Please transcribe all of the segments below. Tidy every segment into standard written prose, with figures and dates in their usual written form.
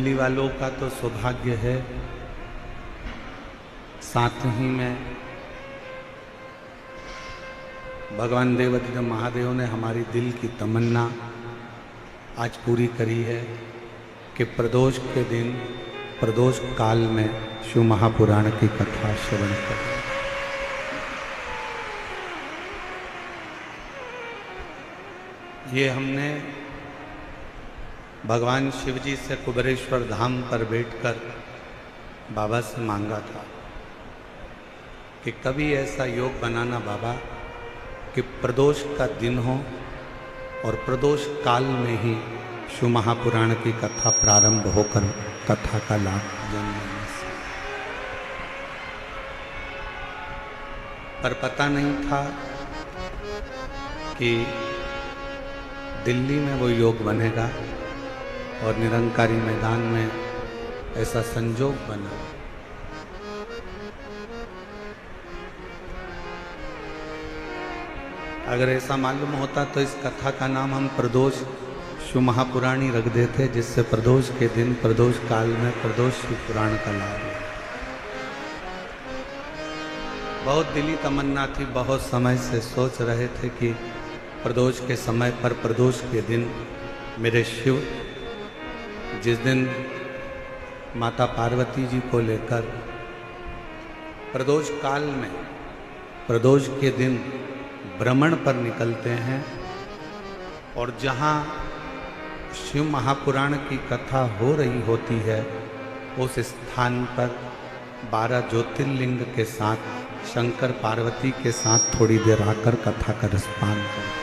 दिल्ली वालों का तो सौभाग्य है, साथ ही में भगवान देवाधिदेव महादेव ने हमारी दिल की तमन्ना आज पूरी करी है कि प्रदोष के दिन प्रदोष काल में शिव महापुराण की कथा श्रवण करें। ये हमने भगवान शिव जी से कुबेरेश्वर धाम पर बैठकर बाबा से मांगा था कि कभी ऐसा योग बनाना बाबा कि प्रदोष का दिन हो और प्रदोष काल में ही शिव महापुराण की कथा प्रारंभ होकर कथा का लाभ जन लेने से। पर पता नहीं था कि दिल्ली में वो योग बनेगा और निरंकारी मैदान में ऐसा संजोग बना। अगर ऐसा मालूम होता तो इस कथा का नाम हम प्रदोष शिव महापुराणी रख देते, जिससे प्रदोष के दिन प्रदोष काल में प्रदोष शिव पुराण का लाभ है। बहुत दिली तमन्ना थी, बहुत समय से सोच रहे थे कि प्रदोष के समय पर प्रदोष के दिन मेरे शिव जिस दिन माता पार्वती जी को लेकर प्रदोष काल में प्रदोष के दिन भ्रमण पर निकलते हैं और जहाँ शिव महापुराण की कथा हो रही होती है उस स्थान पर 12 ज्योतिर्लिंग के साथ शंकर पार्वती के साथ थोड़ी देर आकर कथा का रसपान करते हैं।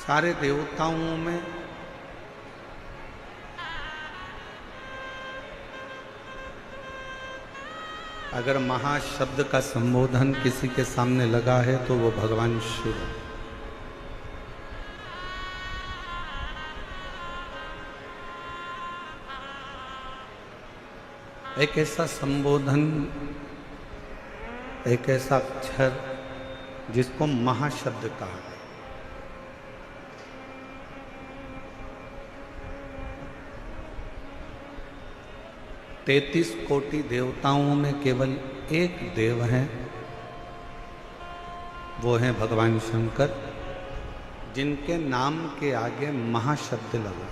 सारे देवताओं में अगर महाशब्द का संबोधन किसी के सामने लगा है तो वो भगवान शिव। एक ऐसा संबोधन, एक ऐसा अक्षर जिसको महाशब्द कहा है। 33 कोटि देवताओं में केवल एक देव हैं, वो हैं भगवान शंकर, जिनके नाम के आगे महाशब्द लगा।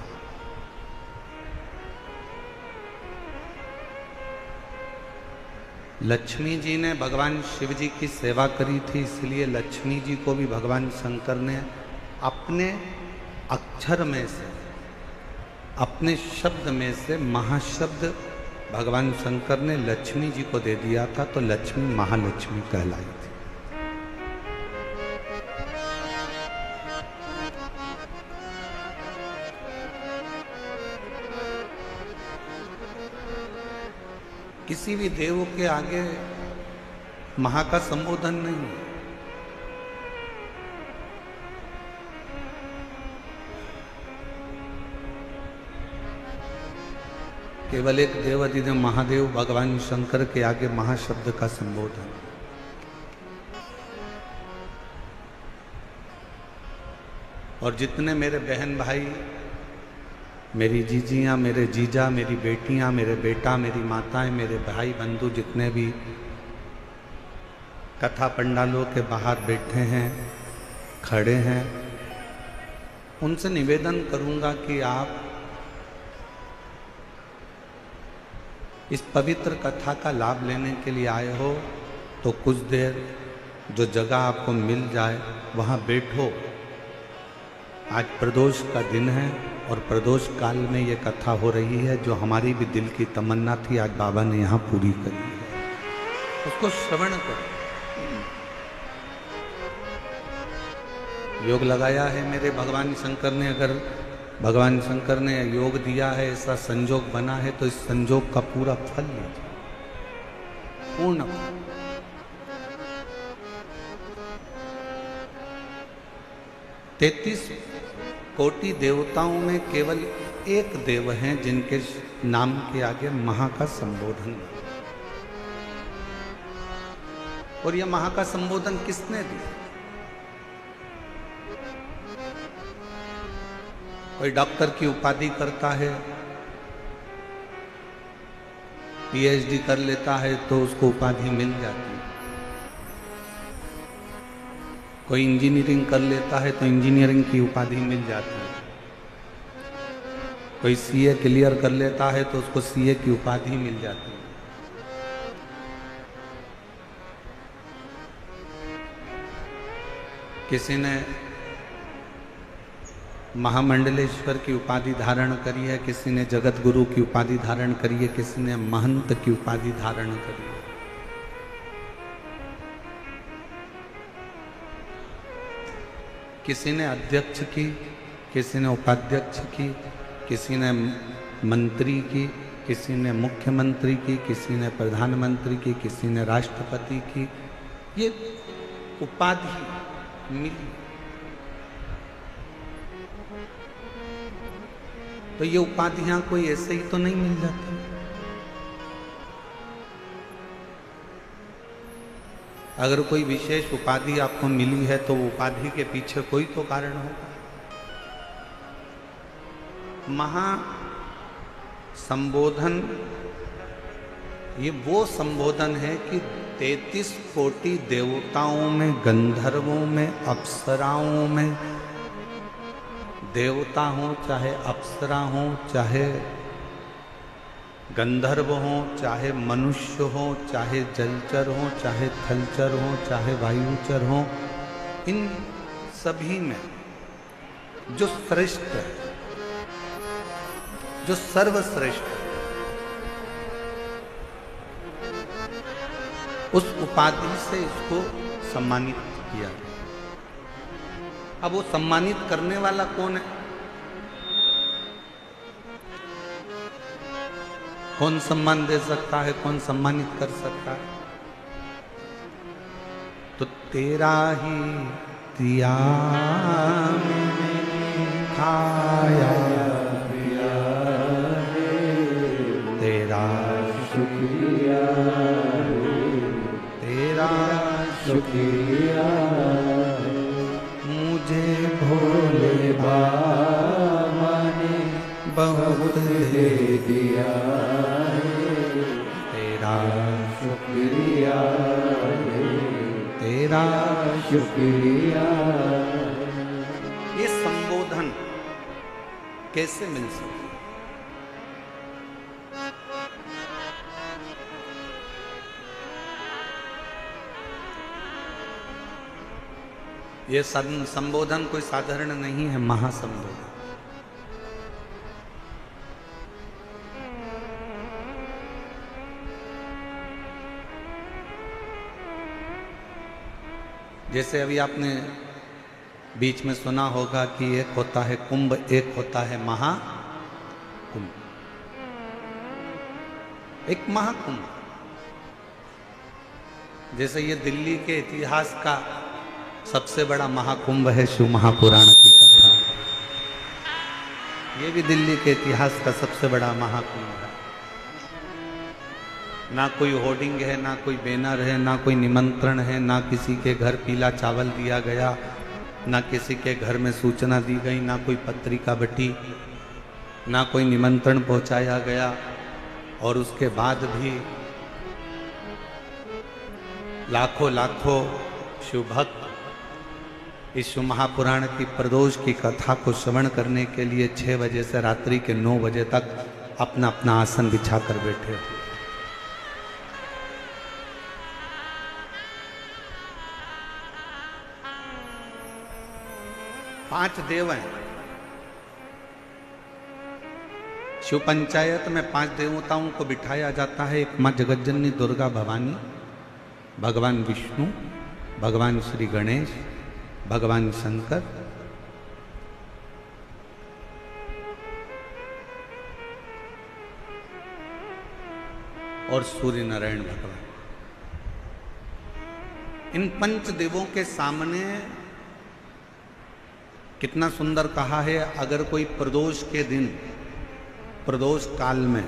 लक्ष्मी जी ने भगवान शिव जी की सेवा करी थी, इसलिए लक्ष्मी जी को भी भगवान शंकर ने अपने अक्षर में से, अपने शब्द में से महाशब्द भगवान शंकर ने लक्ष्मी जी को दे दिया था, तो लक्ष्मी महालक्ष्मी कहलाई थी। किसी भी देव के आगे महा का संबोधन नहीं है। केवल एक देवाधिदेव महादेव भगवान शंकर के आगे महाशब्द का संबोधन। और जितने मेरे बहन भाई, मेरी जीजियाँ, मेरे जीजा, मेरी बेटियाँ, मेरे बेटा, मेरी माताएं, मेरे भाई बंधु जितने भी कथा पंडालों के बाहर बैठे हैं, खड़े हैं, उनसे निवेदन करूंगा कि आप इस पवित्र कथा का लाभ लेने के लिए आए हो तो कुछ देर जो जगह आपको मिल जाए वहाँ बैठो। आज प्रदोष का दिन है और प्रदोष काल में ये कथा हो रही है, जो हमारी भी दिल की तमन्ना थी, आज बाबा ने यहाँ पूरी करी है। उसको श्रवण करो। योग लगाया है मेरे भगवान शंकर ने, अगर भगवान शंकर ने योग दिया है, ऐसा संजोग बना है, तो इस संजोग का पूरा फल लीजिए, पूर्ण फल। कोटि देवताओं में केवल एक देव हैं जिनके नाम के आगे महा का संबोधन, और यह महा का संबोधन किसने दिया? कोई डॉक्टर की उपाधि करता है, पीएचडी कर लेता है तो उसको उपाधि मिल जाती है। कोई इंजीनियरिंग कर लेता है तो इंजीनियरिंग की उपाधि मिल जाती है। कोई सीए क्लियर कर लेता है तो उसको सीए की उपाधि मिल जाती है। किसी ने महामंडलेश्वर की उपाधि धारण करी है, किसी ने जगत गुरु की उपाधि धारण करी है, किसी ने महंत की उपाधि धारण करी है। किसी ने अध्यक्ष की, किसी ने उपाध्यक्ष की, किसी ने मंत्री की, किसी ने मुख्यमंत्री की, किसी ने प्रधानमंत्री की, किसी ने राष्ट्रपति की। ये उपाधि मिली। तो ये उपाधियां कोई ऐसे ही तो नहीं मिल जाती। अगर कोई विशेष उपाधि आपको मिली है तो उपाधि के पीछे कोई तो कारण होगा। महा संबोधन ये वो संबोधन है कि 33 कोटि देवताओं में, गंधर्वों में, अप्सराओं में, देवता हो चाहे अप्सरा हो, चाहे गंधर्व हो, चाहे मनुष्य हो, चाहे जलचर हो, चाहे थलचर हो, चाहे वायुचर हो, इन सभी में जो श्रेष्ठ है, जो सर्वश्रेष्ठ है, उस उपाधि से इसको सम्मानित किया। अब वो सम्मानित करने वाला कौन है? कौन सम्मान दे सकता है, कौन सम्मानित कर सकता है? तो तेरा ही दिया खाया पिया, तेरा शुक्रिया, तेरा शुक्रिया, मुझे भोले बाबा ने बहुत दे दिया, तेरा शुक्रिया, तेरा शुक्रिया। ये संबोधन कैसे मिल सकता? ये संबोधन कोई साधारण नहीं है, महासंबोधन। जैसे अभी आपने बीच में सुना होगा कि एक होता है कुंभ, एक होता है महाकुंभ। एक महाकुंभ, जैसे ये दिल्ली के इतिहास का सबसे बड़ा महाकुंभ है शिव महापुराण की कथा। ये भी दिल्ली के इतिहास का सबसे बड़ा महाकुंभ है। ना कोई होर्डिंग है, ना कोई बैनर है, ना कोई निमंत्रण है, ना किसी के घर पीला चावल दिया गया, ना किसी के घर में सूचना दी गई, ना कोई पत्रिका बटी, ना कोई निमंत्रण पहुंचाया गया। और उसके बाद भी लाखों लाखों शिव भक्त इस शिव महापुराण की प्रदोष की कथा को श्रवण करने के लिए 6 बजे से रात्रि के 9 बजे तक अपना अपना आसन बिछा कर बैठे। 5 देव हैं। शिव पंचायत में 5 देवताओं को बिठाया जाता है। एक माँ जगतजननी दुर्गा भवानी, भगवान विष्णु, भगवान श्री गणेश, भगवान शंकर, और सूर्य नारायण भगवान। इन 5 देवों के सामने कितना सुंदर कहा है, अगर कोई प्रदोष के दिन, प्रदोष काल में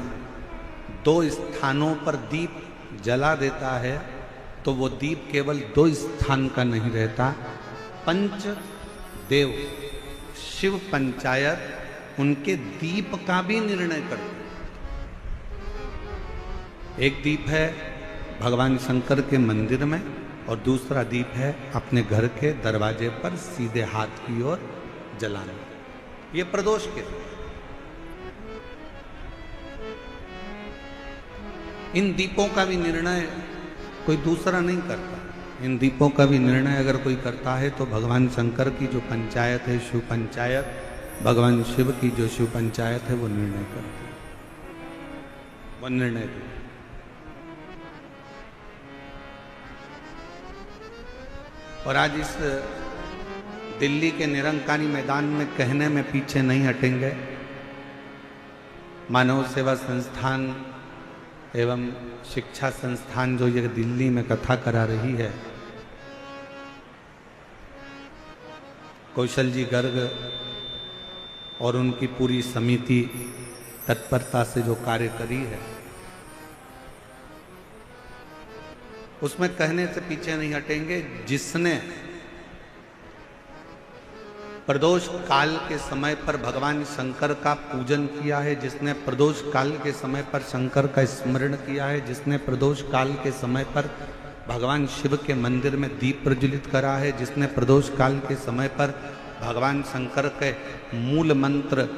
2 स्थानों पर दीप जला देता है तो वो दीप केवल 2 स्थान का नहीं रहता, पंच देव शिव पंचायत उनके दीप का भी निर्णय करते। एक दीप है भगवान शंकर के मंदिर में और दूसरा दीप है अपने घर के दरवाजे पर सीधे हाथ की ओर जलाना। ये प्रदोष के इन दीपों का भी निर्णय कोई दूसरा नहीं करता। इन दीपों का भी निर्णय अगर कोई करता है तो भगवान शंकर की जो पंचायत है शिव पंचायत, भगवान शिव की जो शिव पंचायत है वो निर्णय करती है, वो निर्णय देती। और आज इस दिल्ली के निरंकारी मैदान में कहने में पीछे नहीं हटेंगे। मानव सेवा संस्थान एवं शिक्षा संस्थान जो ये दिल्ली में कथा करा रही है, कौशल जी गर्ग और उनकी पूरी समिति तत्परता से जो कार्य करी है, उसमें कहने से पीछे नहीं हटेंगे। जिसने प्रदोष काल के समय पर भगवान शंकर का पूजन किया है, जिसने प्रदोष काल के समय पर शंकर का स्मरण किया है, जिसने प्रदोष काल के समय पर भगवान शिव के मंदिर में दीप प्रज्वलित करा है, जिसने प्रदोष काल के समय पर भगवान शंकर के मूल मंत्र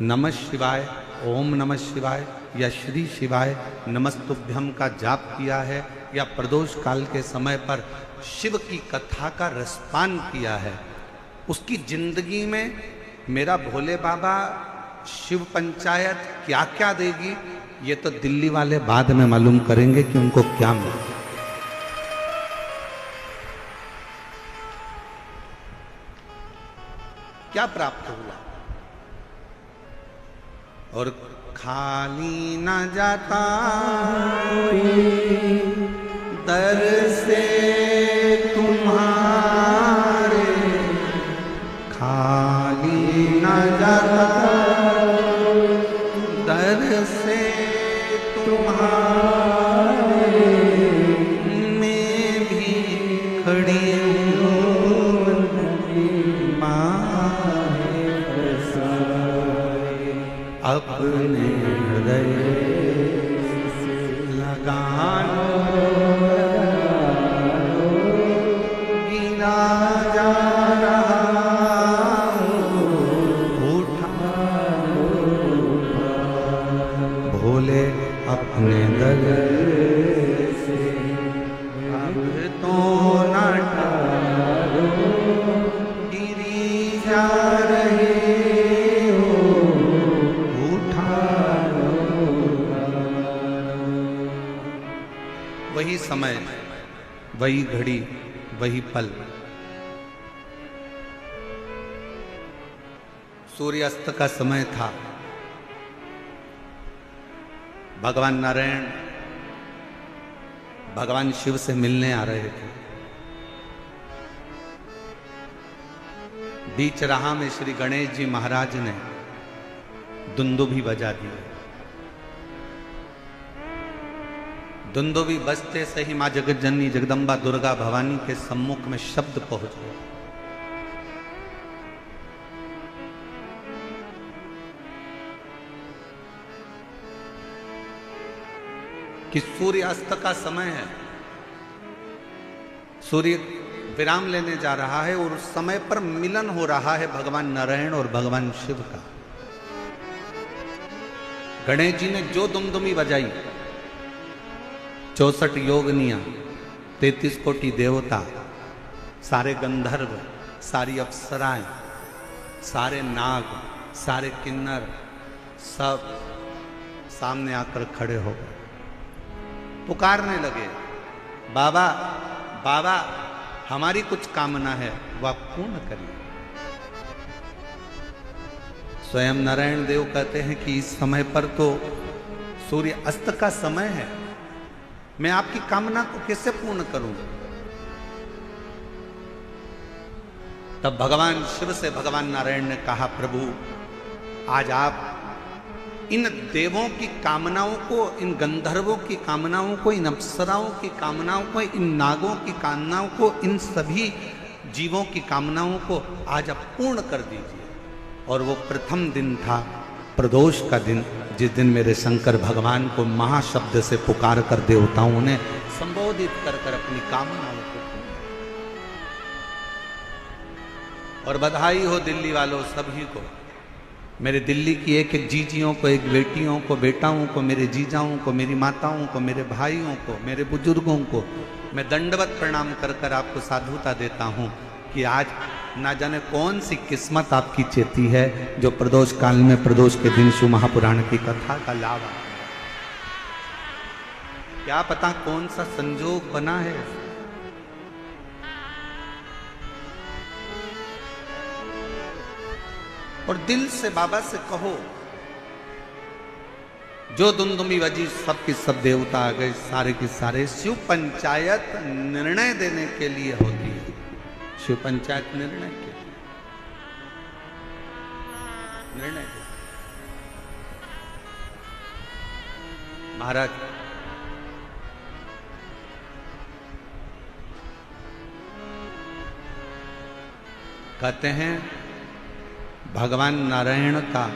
नमः शिवाय, ओम नमः शिवाय या श्री शिवाय नमस्तुभ्यम का जाप किया है, या प्रदोष काल के समय पर शिव की कथा का रसपान किया है, उसकी जिंदगी में मेरा भोले बाबा शिव पंचायत क्या क्या देगी, ये तो दिल्ली वाले बाद में मालूम करेंगे कि उनको क्या मिलेगा। क्या प्राप्त हुआ। और खाली न जाता दर से तुम्हारे, खाली न जाता दर से तुम्हारे, मैं भी खड़ी हूँ अपने हृदय लगानो, गिना जा रहा उठा भोले अपने दर से, अब तो न टालो गिरी जा रहे वही समय, वही घड़ी, वही पल। सूर्यास्त का समय था। भगवान नारायण भगवान शिव से मिलने आ रहे थे। बीच राह में श्री गणेश जी महाराज ने दुंदुभी बजा दी। दुंदुभी बजते से ही मां जगत जननी जगदम्बा दुर्गा भवानी के सम्मुख में शब्द पहुंच गए। कि सूर्यास्त का समय है, सूर्य विराम लेने जा रहा है और उस समय पर मिलन हो रहा है भगवान नारायण और भगवान शिव का। गणेश जी ने जो दुमदुमी बजाई, 64 योगनिया, 33 कोटि देवता, सारे गंधर्व, सारी अप्सराएं, सारे नाग, सारे किन्नर सब सामने आकर खड़े हो गए, पुकारने लगे, बाबा बाबा हमारी कुछ कामना है वह आप पूर्ण करिए। स्वयं नारायण देव कहते हैं कि इस समय पर तो सूर्य अस्त का समय है, मैं आपकी कामना को कैसे पूर्ण करूं। तब भगवान शिव से भगवान नारायण ने कहा, प्रभु आज आप इन देवों की कामनाओं को, इन गंधर्वों की कामनाओं को, इन अप्सराओं की कामनाओं को, इन नागों की कामनाओं को, इन सभी जीवों की कामनाओं को आज आप पूर्ण कर दीजिए। और वो प्रथम दिन था, प्रदोष का दिन, जिस दिन मेरे शंकर भगवान को महाशब्द से पुकार कर देवताओं ने संबोधित कर कर अपनी कामनाओं को। और बधाई हो दिल्ली वालों सभी को, मेरे दिल्ली की एक एक जीजियों को, एक बेटियों को, बेटाओं को, मेरे जीजाओं को, मेरी माताओं को, मेरे भाइयों को, मेरे बुजुर्गों को मैं दंडवत प्रणाम कर कर आपको साधुता देता हूँ कि आज ना जाने कौन सी किस्मत आपकी चेती है जो प्रदोष काल में, प्रदोष के दिन शिव महापुराण की कथा का लाभ आ, क्या पता कौन सा संजोग बना है। और दिल से बाबा से कहो, जो दुमदुमी बजी सब की सब देवता आ गए, सारे के सारे। शिव पंचायत निर्णय देने के लिए होती है, शिव पंचायत निर्णय के लिए, निर्णय महाराज कहते हैं, भगवान नारायण का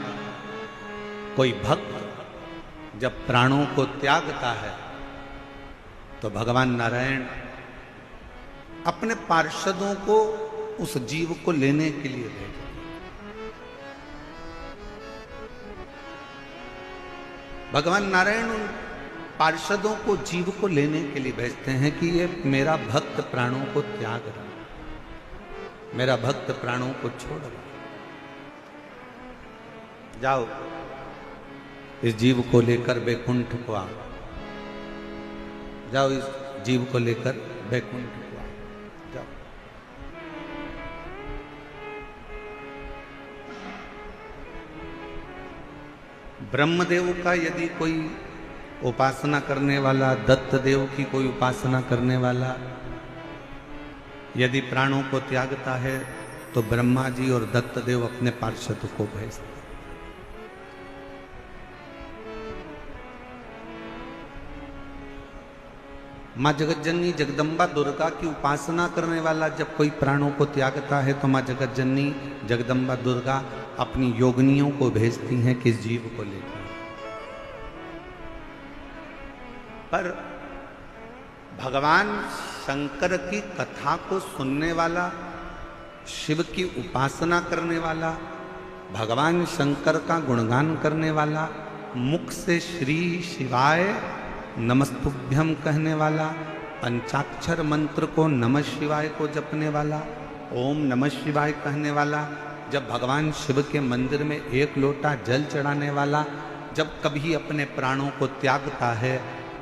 कोई भक्त जब प्राणों को त्यागता है तो भगवान नारायण अपने पार्षदों को उस जीव को लेने के लिए भेजते हैं। भगवान नारायण उन पार्षदों को, जीव को लेने के लिए भेजते हैं कि ये मेरा भक्त प्राणों को त्याग रहा, मेरा भक्त प्राणों को छोड़ रहा, जाओ इस जीव को लेकर बैकुंठ को आओ, जाओ इस जीव को लेकर बैकुंठ को आओ, जाओ। ब्रह्मदेव का यदि कोई उपासना करने वाला, दत्त देव की कोई उपासना करने वाला यदि प्राणों को त्यागता है तो ब्रह्मा जी और दत्त देव अपने पार्षद को भेजते। माँ जगतजननी जगदम्बा दुर्गा की उपासना करने वाला जब कोई प्राणों को त्यागता है तो माँ जगतजननी जगदम्बा दुर्गा अपनी योगिनियों को भेजती हैं किस जीव को लेकर। पर भगवान शंकर की कथा को सुनने वाला, शिव की उपासना करने वाला, भगवान शंकर का गुणगान करने वाला, मुख से श्री शिवाय नमस्तुभ्यम कहने वाला, पंचाक्षर मंत्र को नमः शिवाय को जपने वाला, ओम नमः शिवाय कहने वाला, जब भगवान शिव के मंदिर में एक लोटा जल चढ़ाने वाला जब कभी अपने प्राणों को त्यागता है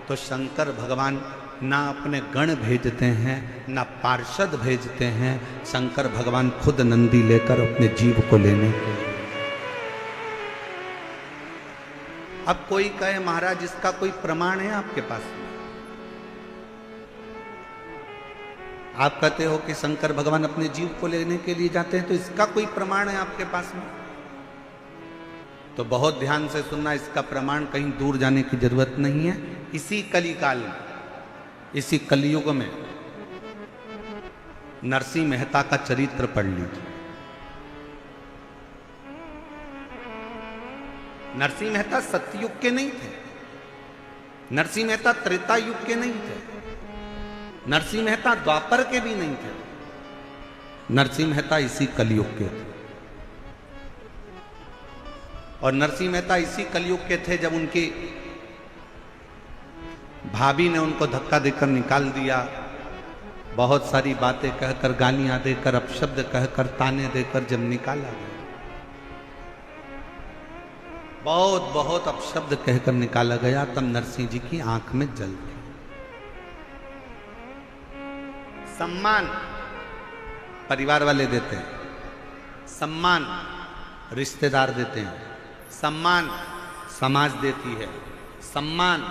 तो शंकर भगवान ना अपने गण भेजते हैं, ना पार्षद भेजते हैं, शंकर भगवान खुद नंदी लेकर अपने जीव को लेने के लिए। अब कोई कहे महाराज इसका कोई प्रमाण है आपके पास? आप कहते हो कि शंकर भगवान अपने जीव को लेने के लिए जाते हैं, तो इसका कोई प्रमाण है आपके पास में? तो बहुत ध्यान से सुनना, इसका प्रमाण कहीं दूर जाने की जरूरत नहीं है। इसी कलिकाल में, इसी कलयुग में नरसिंह मेहता का चरित्र पढ़ लीजिए। नरसिंह मेहता सत्ययुग के नहीं थे, नरसिंह मेहता त्रेता युग के नहीं थे, नरसिंह मेहता द्वापर के भी नहीं थे, नरसिंह मेहता इसी कलयुग के थे। और नरसिंह मेहता इसी कलयुग के थे जब उनकी भाभी ने उनको धक्का देकर निकाल दिया, बहुत सारी बातें कहकर, गालियां देकर, अपशब्द कहकर, ताने देकर जब निकाला गया, बहुत बहुत अपशब्द कहकर निकाला गया, तब नरसिंह जी की आंख में जल गया। सम्मान परिवार वाले देते हैं, सम्मान रिश्तेदार देते हैं, सम्मान समाज देती है, सम्मान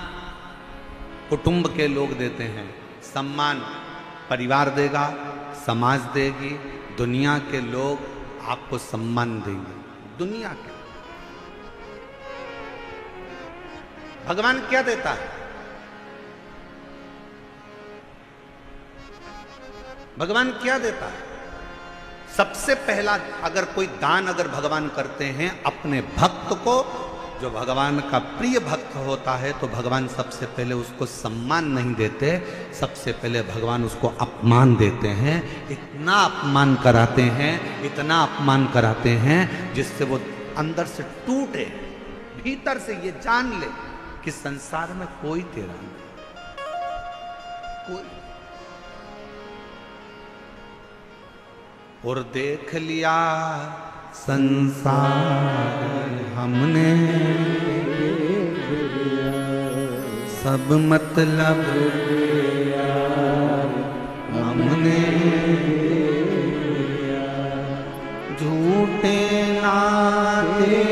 कुटुंब के लोग देते हैं, सम्मान परिवार देगा, समाज देगी, दुनिया के लोग आपको सम्मान देंगे, दुनिया के। भगवान क्या देता है? भगवान क्या देता है? सबसे पहला, अगर कोई दान अगर भगवान करते हैं अपने भक्त को, जो भगवान का प्रिय भक्त होता है, तो भगवान सबसे पहले उसको सम्मान नहीं देते, सबसे पहले भगवान उसको अपमान देते हैं। इतना अपमान कराते हैं, इतना अपमान कराते हैं जिससे वो अंदर से टूटे, भीतर से ये जान ले कि संसार में कोई तेरा नहीं, कोई। और देख लिया संसार हमने, सब मतलब हमने, झूठे नाते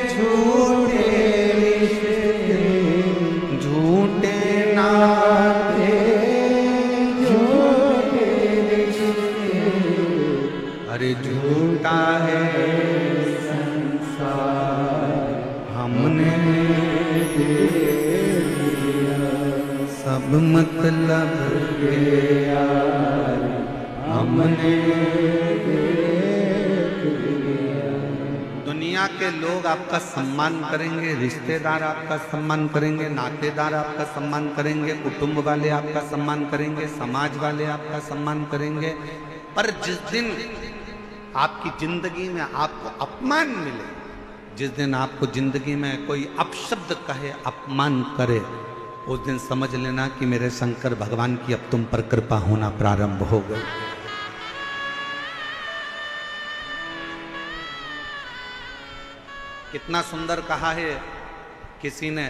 झूठे रिश्ते, झूठे नाते झूठे रिश्ते, अरे झूठा है संसार हमने सब मतलब के यार हमने। दुनिया के लोग आपका सम्मान करेंगे, रिश्तेदार आपका सम्मान करेंगे, नातेदार आपका सम्मान करेंगे, कुटुंब वाले आपका सम्मान करेंगे, समाज वाले आपका सम्मान करेंगे, पर जिस दिन आपकी जिंदगी में आपको अपमान मिले, जिस दिन आपको जिंदगी में कोई अपशब्द कहे, अपमान करे, उस दिन समझ लेना कि मेरे शंकर भगवान की अब तुम पर कृपा होना प्रारंभ हो गई। कितना सुंदर कहा है किसी ने,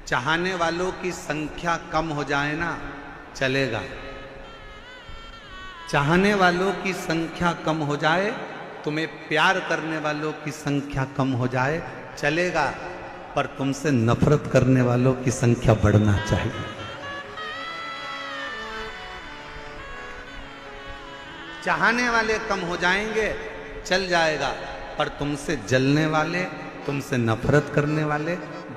चाहने वालों की संख्या कम हो जाए ना चलेगा, चाहने वालों की संख्या कम हो जाए, तुम्हें प्यार करने वालों की संख्या कम हो जाए चलेगा, पर तुमसे नफरत करने वालों की संख्या बढ़ना चाहिए। चाहने वाले कम हो जाएंगे चल जाएगा, पर तुमसे जलने वाले, तुमसे नफरत करने वाले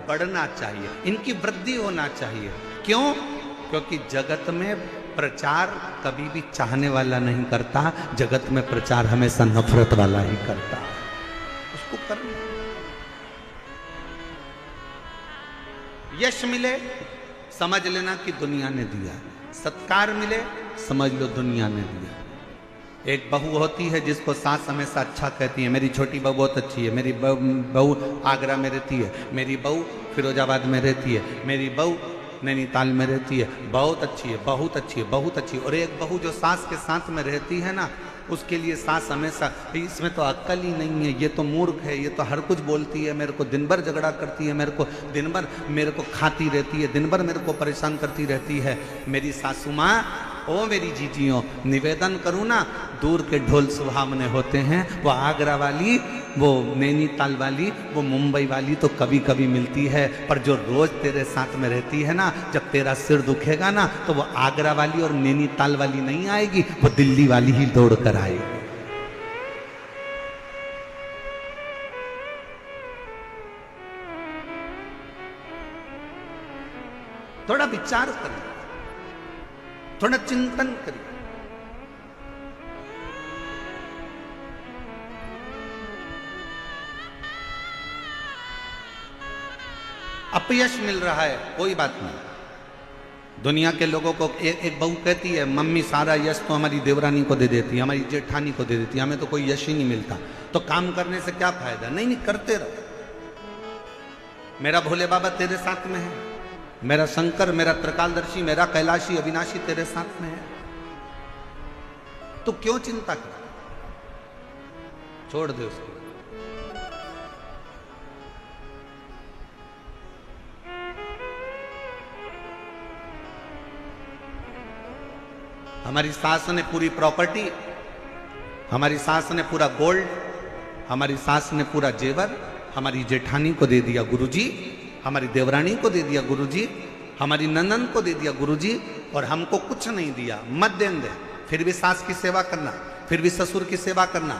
बढ़ना चाहिए, इनकी वृद्धि होना चाहिए। क्यों? क्योंकि जगत में प्रचार कभी भी चाहने वाला नहीं करता, जगत में प्रचार हमेशा नफरत वाला ही करता है। उसको करना, यश मिले समझ लेना कि दुनिया ने दिया, सत्कार मिले समझ लो दुनिया ने दिया। एक बहू होती है जिसको सास हमेशा अच्छा कहती है, मेरी छोटी बहू बहुत अच्छी है, मेरी बहू आगरा में रहती है, मेरी बहू फिरोजाबाद में रहती है, मेरी बहू नैनीताल में रहती है, बहुत अच्छी है, बहुत अच्छी है, बहुत अच्छी है। और एक बहू जो सास के साथ में रहती है ना, उसके लिए सास हमेशा, इसमें तो अक्ल ही नहीं है, ये तो मूर्ख है, ये तो हर कुछ बोलती है, मेरे को दिन भर झगड़ा करती है, मेरे को दिन भर मेरे को खाती रहती है, दिन भर मेरे को परेशान करती रहती है। मेरी सासू माँ, ओ मेरी जीजियों, निवेदन करूँ ना, दूर के ढोल सुहावने होते हैं, वो आगरा वाली, वो नैनीताल वाली, वो मुंबई वाली तो कभी कभी मिलती है, पर जो रोज तेरे साथ में रहती है ना, जब तेरा सिर दुखेगा ना, तो वो आगरा वाली और नैनीताल वाली नहीं आएगी, वो दिल्ली वाली ही दौड़ कर आएगी। थोड़ा विचार करिए, थोड़ा चिंतन करिए। अपयश मिल रहा है, कोई बात नहीं। दुनिया के लोगों को एक बहू कहती है, मम्मी सारा यश तो हमारी देवरानी को दे देती है, हमारी जेठानी को दे देती है, हमें तो कोई यश ही नहीं मिलता, तो काम करने से क्या फायदा। नहीं नहीं, करते रहो, मेरा भोले बाबा तेरे साथ में है, मेरा शंकर, मेरा त्रिकालदर्शी, मेरा कैलाशी अविनाशी तेरे साथ में है, तो क्यों चिंता कर, छोड़ दे उसको। हमारी सास ने पूरी प्रॉपर्टी, हमारी सास ने पूरा गोल्ड, हमारी सास ने पूरा जेवर हमारी जेठानी को दे दिया गुरुजी, हमारी देवरानी को दे दिया गुरुजी, हमारी ननन को दे दिया गुरुजी, और हमको कुछ नहीं दिया। मत देंगे, फिर भी सास की सेवा करना, फिर भी ससुर की सेवा करना,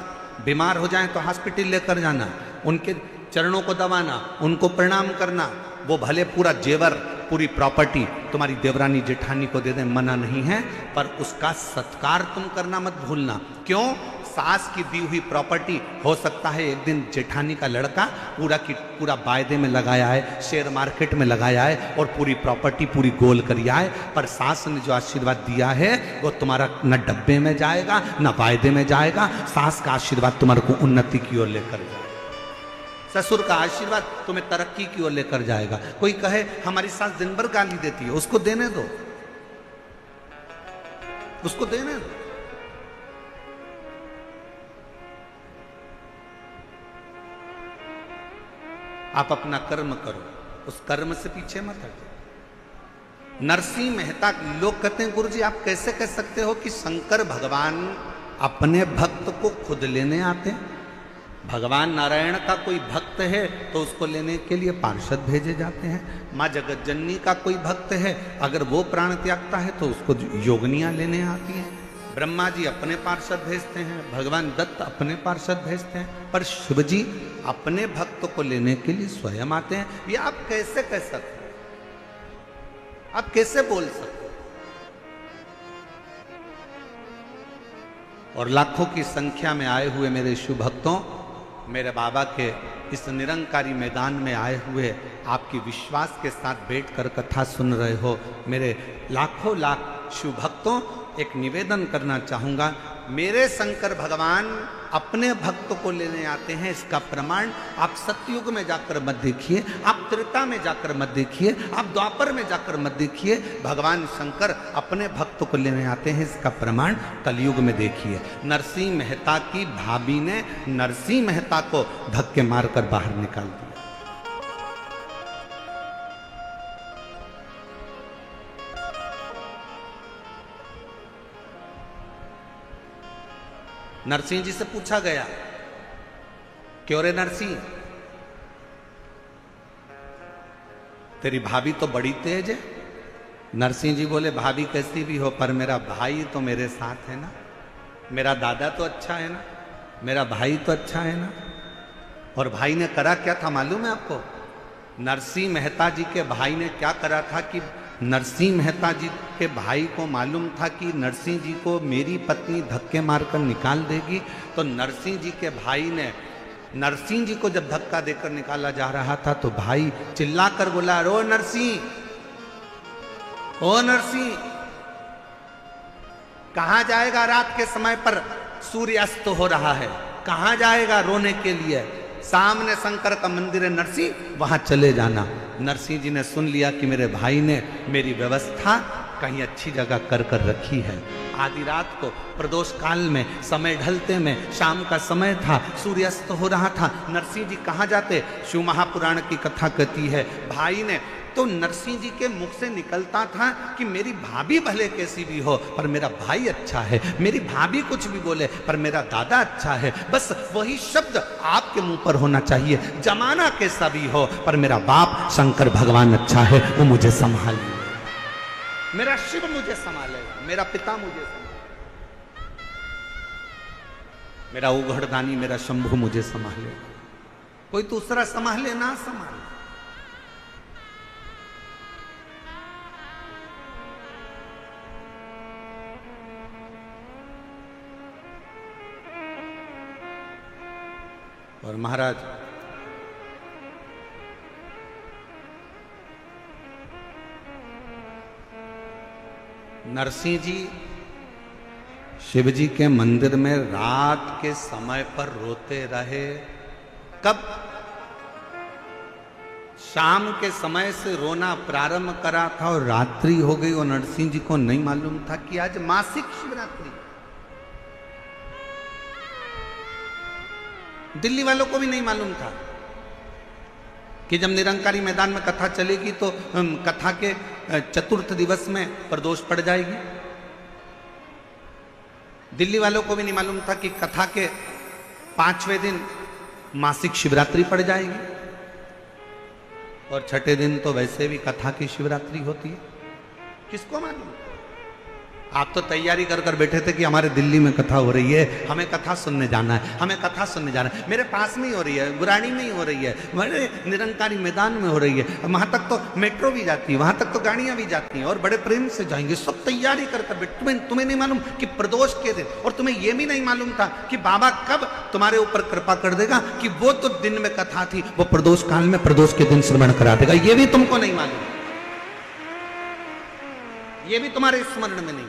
बीमार हो जाएं तो हॉस्पिटल लेकर जाना, उनके चरणों को दबाना, उनको प्रणाम करना। वो भले पूरा जेवर, पूरी प्रॉपर्टी तुम्हारी देवरानी जेठानी को दे दें, मना नहीं है, पर उसका सत्कार तुम करना मत भूलना। क्यों? सास की दी हुई प्रॉपर्टी हो सकता है एक दिन जेठानी का लड़का पूरा की पूरा वायदे में लगाया है, शेयर मार्केट में लगाया है और पूरी प्रॉपर्टी पूरी गोल करिया है, पर सास ने जो आशीर्वाद दिया है वो तुम्हारा न डब्बे में जाएगा न वायदे में जाएगा। सास का आशीर्वाद तुम्हारे को उन्नति की ओर लेकर जाएगा, ससुर का आशीर्वाद तुम्हें तरक्की की ओर लेकर जाएगा। कोई कहे हमारी सास दिन भर गाली देती है, उसको देने दो, उसको देने दो। आप अपना कर्म करो, उस कर्म से पीछे मत हटो। नरसिंह मेहता, लोग कहते हैं गुरुजी आप कैसे कह सकते हो कि शंकर भगवान अपने भक्त को खुद लेने आते हैं? भगवान नारायण का कोई भक्त है तो उसको लेने के लिए पार्षद भेजे जाते हैं। माँ जगत जननी का कोई भक्त है, अगर वो प्राण त्यागता है तो उसको योगनियां लेने आती हैं। ब्रह्मा जी अपने पार्षद भेजते हैं, भगवान दत्त अपने पार्षद भेजते हैं, पर शिव जी अपने भक्त को लेने के लिए स्वयं आते हैं। ये आप कैसे कह सकते हैं? आप कैसे बोल सकते हैं? और लाखों की संख्या में आए हुए मेरे शिव भक्तों, मेरे बाबा के इस निरंकारी मैदान में आए हुए आपकी विश्वास के साथ बैठकर कथा सुन रहे हो मेरे लाखों लाख शिव भक्तों, एक निवेदन करना चाहूंगा। मेरे शंकर भगवान अपने भक्त को लेने आते हैं, इसका प्रमाण आप सतयुग में जाकर मत देखिए, आप त्रेता में जाकर मत देखिए, आप द्वापर में जाकर मत देखिए। भगवान शंकर अपने भक्त को लेने आते हैं, इसका प्रमाण कलयुग में देखिए। नरसिंह मेहता की भाभी ने नरसिंह मेहता को धक्के मारकर बाहर निकाल दिया। नरसिंह जी से पूछा गया, क्यों रे नरसिंह, तेरी भाभी तो बड़ी तेज है। नरसिंह जी बोले भाभी कैसी भी हो, पर मेरा भाई तो मेरे साथ है ना, मेरा दादा तो अच्छा है ना, मेरा भाई तो अच्छा है ना। और भाई ने करा क्या था मालूम है आपको? नरसिंह मेहता जी के भाई ने क्या करा था कि नरसिंह मेहता जी के भाई को मालूम था कि नरसिंह जी को मेरी पत्नी धक्के मारकर निकाल देगी, तो नरसिंह जी के भाई ने नरसिंह जी को जब धक्का देकर निकाला जा रहा था तो भाई चिल्लाकर बोला, रो नरसिंह, ओ नरसिंह, कहां जाएगा? रात के समय पर सूर्यास्त हो रहा है, कहां जाएगा रोने के लिए? सामने शंकर का मंदिर है नरसिंह, वहां चले जाना। नरसिंह जी ने सुन लिया कि मेरे भाई ने मेरी व्यवस्था कहीं अच्छी जगह कर कर रखी है। आधी रात को प्रदोष काल में, समय ढलते में, शाम का समय था, सूर्यास्त हो रहा था। नरसिंह जी कहाँ जाते? शिव महापुराण की कथा कहती है भाई ने तो नरसिंह जी के मुख से निकलता था कि मेरी भाभी भले कैसी भी हो पर मेरा भाई अच्छा है, मेरी भाभी कुछ भी बोले पर मेरा दादा अच्छा है। बस वही शब्द आपके मुंह पर होना चाहिए, जमाना कैसा भी हो पर मेरा बाप शंकर भगवान अच्छा है, वो मुझे संभाल, मेरा शिव मुझे संभालेगा, मेरा पिता मुझे संभालेगा, मेरा उघड़दानी मेरा शंभु मुझे संभालेगा। कोई दूसरा संभाले ना संभाले, और महाराज नरसिंह जी शिव जी के मंदिर में रात के समय पर रोते रहे। कब? शाम के समय से रोना प्रारंभ करा था और रात्रि हो गई और नरसिंह जी को नहीं मालूम था कि आज मासिक शिवरात्रि। दिल्ली वालों को भी नहीं मालूम था कि जब निरंकारी मैदान में कथा चलेगी तो कथा के चतुर्थ दिवस में प्रदोष पड़ जाएगी। दिल्ली वालों को भी नहीं मालूम था कि कथा के 5वें दिन मासिक शिवरात्रि पड़ जाएगी, और छठे दिन तो वैसे भी कथा की शिवरात्रि होती है। किसको मालूम? आप तो तैयारी कर कर बैठे थे कि हमारे दिल्ली में कथा हो रही है, हमें कथा सुनने जाना है, हमें कथा सुनने जाना है। मेरे पास में ही हो रही है, गुराड़ी में ही हो रही है, बड़े निरंकारी मैदान में हो रही है, वहां तक तो मेट्रो भी जाती है, वहां तक तो गाड़ियां भी जाती हैं और बड़े प्रेम से जाएंगे। सब तैयारी कर कर बैठे। तुम्हें नहीं मालूम कि प्रदोष के दिन, और तुम्हें यह भी नहीं मालूम था कि बाबा कब तुम्हारे ऊपर कृपा कर देगा कि वो तो दिन में कथा थी, वो प्रदोष काल में प्रदोष के दिन श्रवण करा देगा। ये भी तुमको नहीं मालूम, ये भी तुम्हारे स्मरण में नहीं।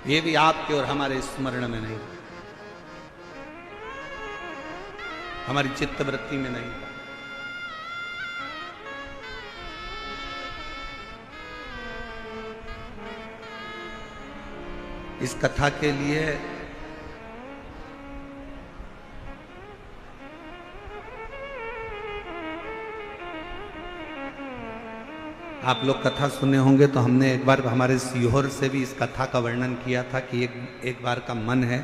ये भी आपके और हमारे स्मरण में नहीं, हमारी चित्त वृत्ति में नहीं। इस कथा के लिए आप लोग कथा सुने होंगे तो हमने एक बार हमारे सीहोर से भी इस कथा का वर्णन किया था कि एक बार का मन है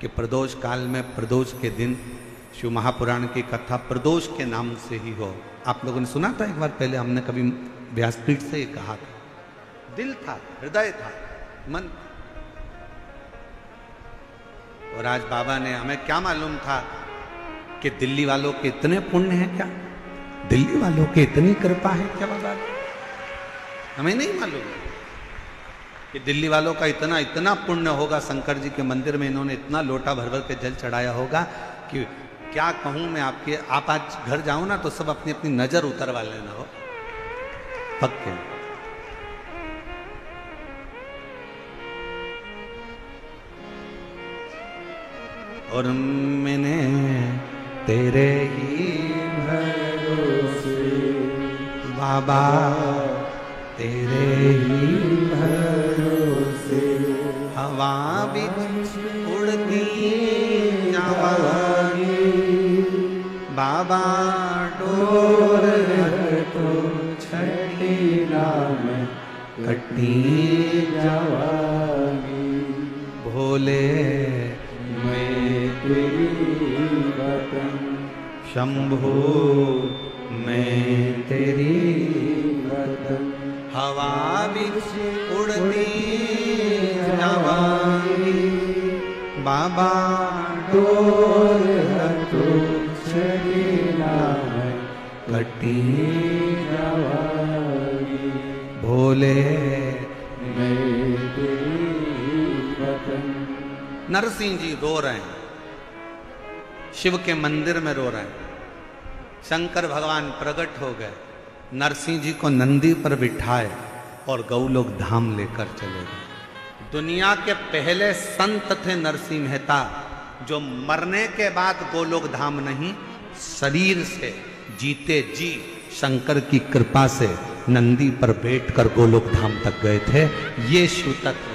कि प्रदोष काल में प्रदोष के दिन शिव महापुराण की कथा प्रदोष के नाम से ही हो। आप लोगों ने सुना था एक बार पहले, हमने कभी व्यासपीठ से ये कहा था। दिल था, हृदय था, मन। और आज बाबा ने, हमें क्या मालूम था कि दिल्ली वालों के इतने पुण्य हैं क्या, दिल्ली वालों के इतनी कृपा है क्या बाबा? हमें नहीं मालूम कि दिल्ली वालों का इतना इतना पुण्य होगा। शंकर जी के मंदिर में इन्होंने इतना लोटा भर भर के जल चढ़ाया होगा कि क्या कहूं मैं आपके। आप आज घर जाओ ना तो सब अपनी अपनी नजर उतरवा लेना हो पक्के। और मैंने तेरे ही भरोसे बाबा, तेरे ही भरोसे हवा बिच उड़ती जावांगी बाबा, डोर तो छठी नाम कटी जावांगी। भोले मैं तेरी वतन, शंभो मैं तेरी वतन, हवा बिच उड़ती जावांगी बाबा, डोर तो छड़ीना है कटी जावांगी। भोले मैं तेरी वतन। नरसिंह जी रो रहे हैं, शिव के मंदिर में रो रहे हैं। शंकर भगवान प्रकट हो गए, नरसिंह जी को नंदी पर बिठाए और गौलोक धाम लेकर चले गए। दुनिया के पहले संत थे नरसिंह मेहता, जो मरने के बाद गोलोक धाम नहीं, शरीर से जीते जी शंकर की कृपा से नंदी पर बैठकर गोलोक धाम तक गए थे। ये शिव तत्व है।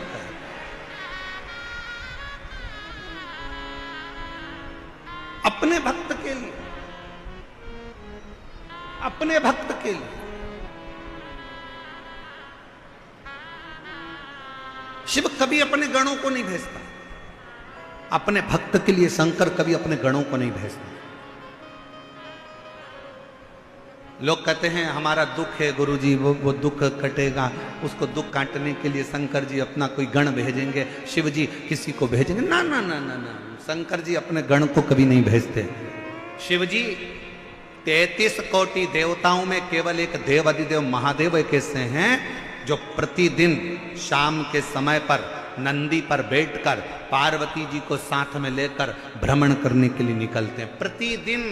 अपने भक्त के लिए, अपने भक्त के लिए शिव कभी अपने गणों को नहीं भेजता। अपने भक्त के लिए शंकर कभी अपने गणों को नहीं भेजता। लोग कहते हैं हमारा दुख है गुरुजी, वो दुख कटेगा, उसको दुख काटने के लिए शंकर जी अपना कोई गण भेजेंगे, शिव जी किसी को भेजेंगे। ना ना ना ना ना, शंकर जी अपने गण को कभी नहीं भेजते। शिव जी 33 कोटि देवताओं में केवल एक देव अधिदेव महादेव एक ऐसे हैं जो प्रतिदिन शाम के समय पर नंदी पर बैठकर पार्वती जी को साथ में लेकर भ्रमण करने के लिए निकलते हैं प्रतिदिन।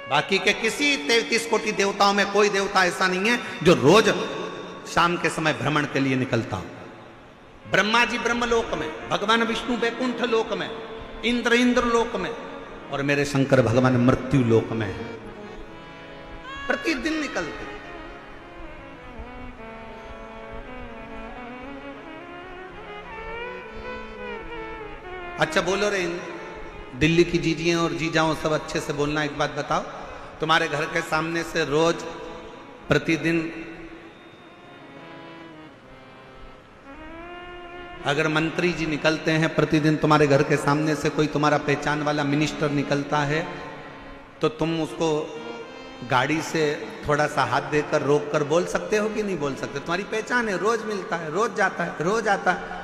बाकी के किसी 33 कोटि देवताओं में कोई देवता ऐसा नहीं है जो रोज शाम के समय भ्रमण के लिए निकलता हो। ब्रह्मा जी ब्रह्मलोक में, भगवान विष्णु वैकुंठ लोक में, इंद्र लोक में, और मेरे शंकर भगवान मृत्यु लोक में है। प्रतिदिन निकलते। अच्छा बोलो रे, दिल्ली की जीजियां और जीजाओं सब अच्छे से बोलना। एक बात बताओ, तुम्हारे घर के सामने से रोज प्रतिदिन अगर मंत्री जी निकलते हैं प्रतिदिन तुम्हारे घर के सामने से, कोई तुम्हारा पहचान वाला मिनिस्टर निकलता है, तो तुम उसको गाड़ी से थोड़ा सा हाथ देकर रोक कर बोल सकते हो कि नहीं बोल सकते? तुम्हारी पहचान है, रोज मिलता है, रोज जाता है, रोज आता है।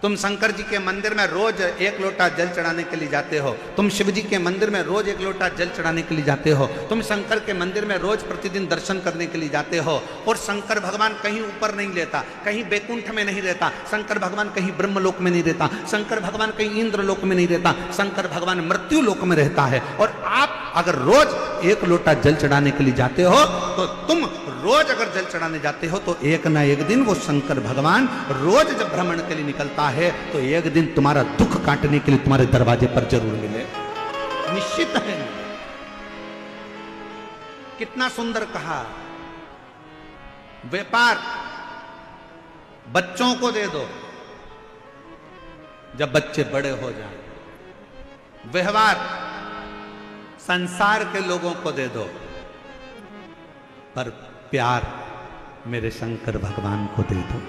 तुम शंकर जी के मंदिर में रोज एक लोटा जल चढ़ाने के लिए जाते हो, तुम शिव जी के मंदिर में रोज एक लोटा जल चढ़ाने के लिए जाते हो, तुम शंकर के मंदिर में रोज प्रतिदिन दर्शन करने के लिए जाते हो। और शंकर भगवान कहीं ऊपर नहीं रहता, कहीं बैकुंठ में नहीं रहता, शंकर भगवान कहीं ब्रह्मलोक में नहीं रहता, शंकर भगवान कहीं इंद्रलोक में नहीं रहता, शंकर भगवान मृत्यु लोक में रहता है। और आप अगर रोज एक लोटा जल चढ़ाने के लिए जाते हो, तो तुम रोज अगर जल चढ़ाने जाते हो, तो एक ना एक दिन वो शंकर भगवान रोज जब भ्रमण के लिए निकलता है, तो एक दिन तुम्हारा दुख काटने के लिए तुम्हारे दरवाजे पर जरूर मिले, निश्चित है। कितना सुंदर कहा, व्यापार बच्चों को दे दो जब बच्चे बड़े हो जाएं, व्यवहार संसार के लोगों को दे दो, पर प्यार मेरे शंकर भगवान को दे दो,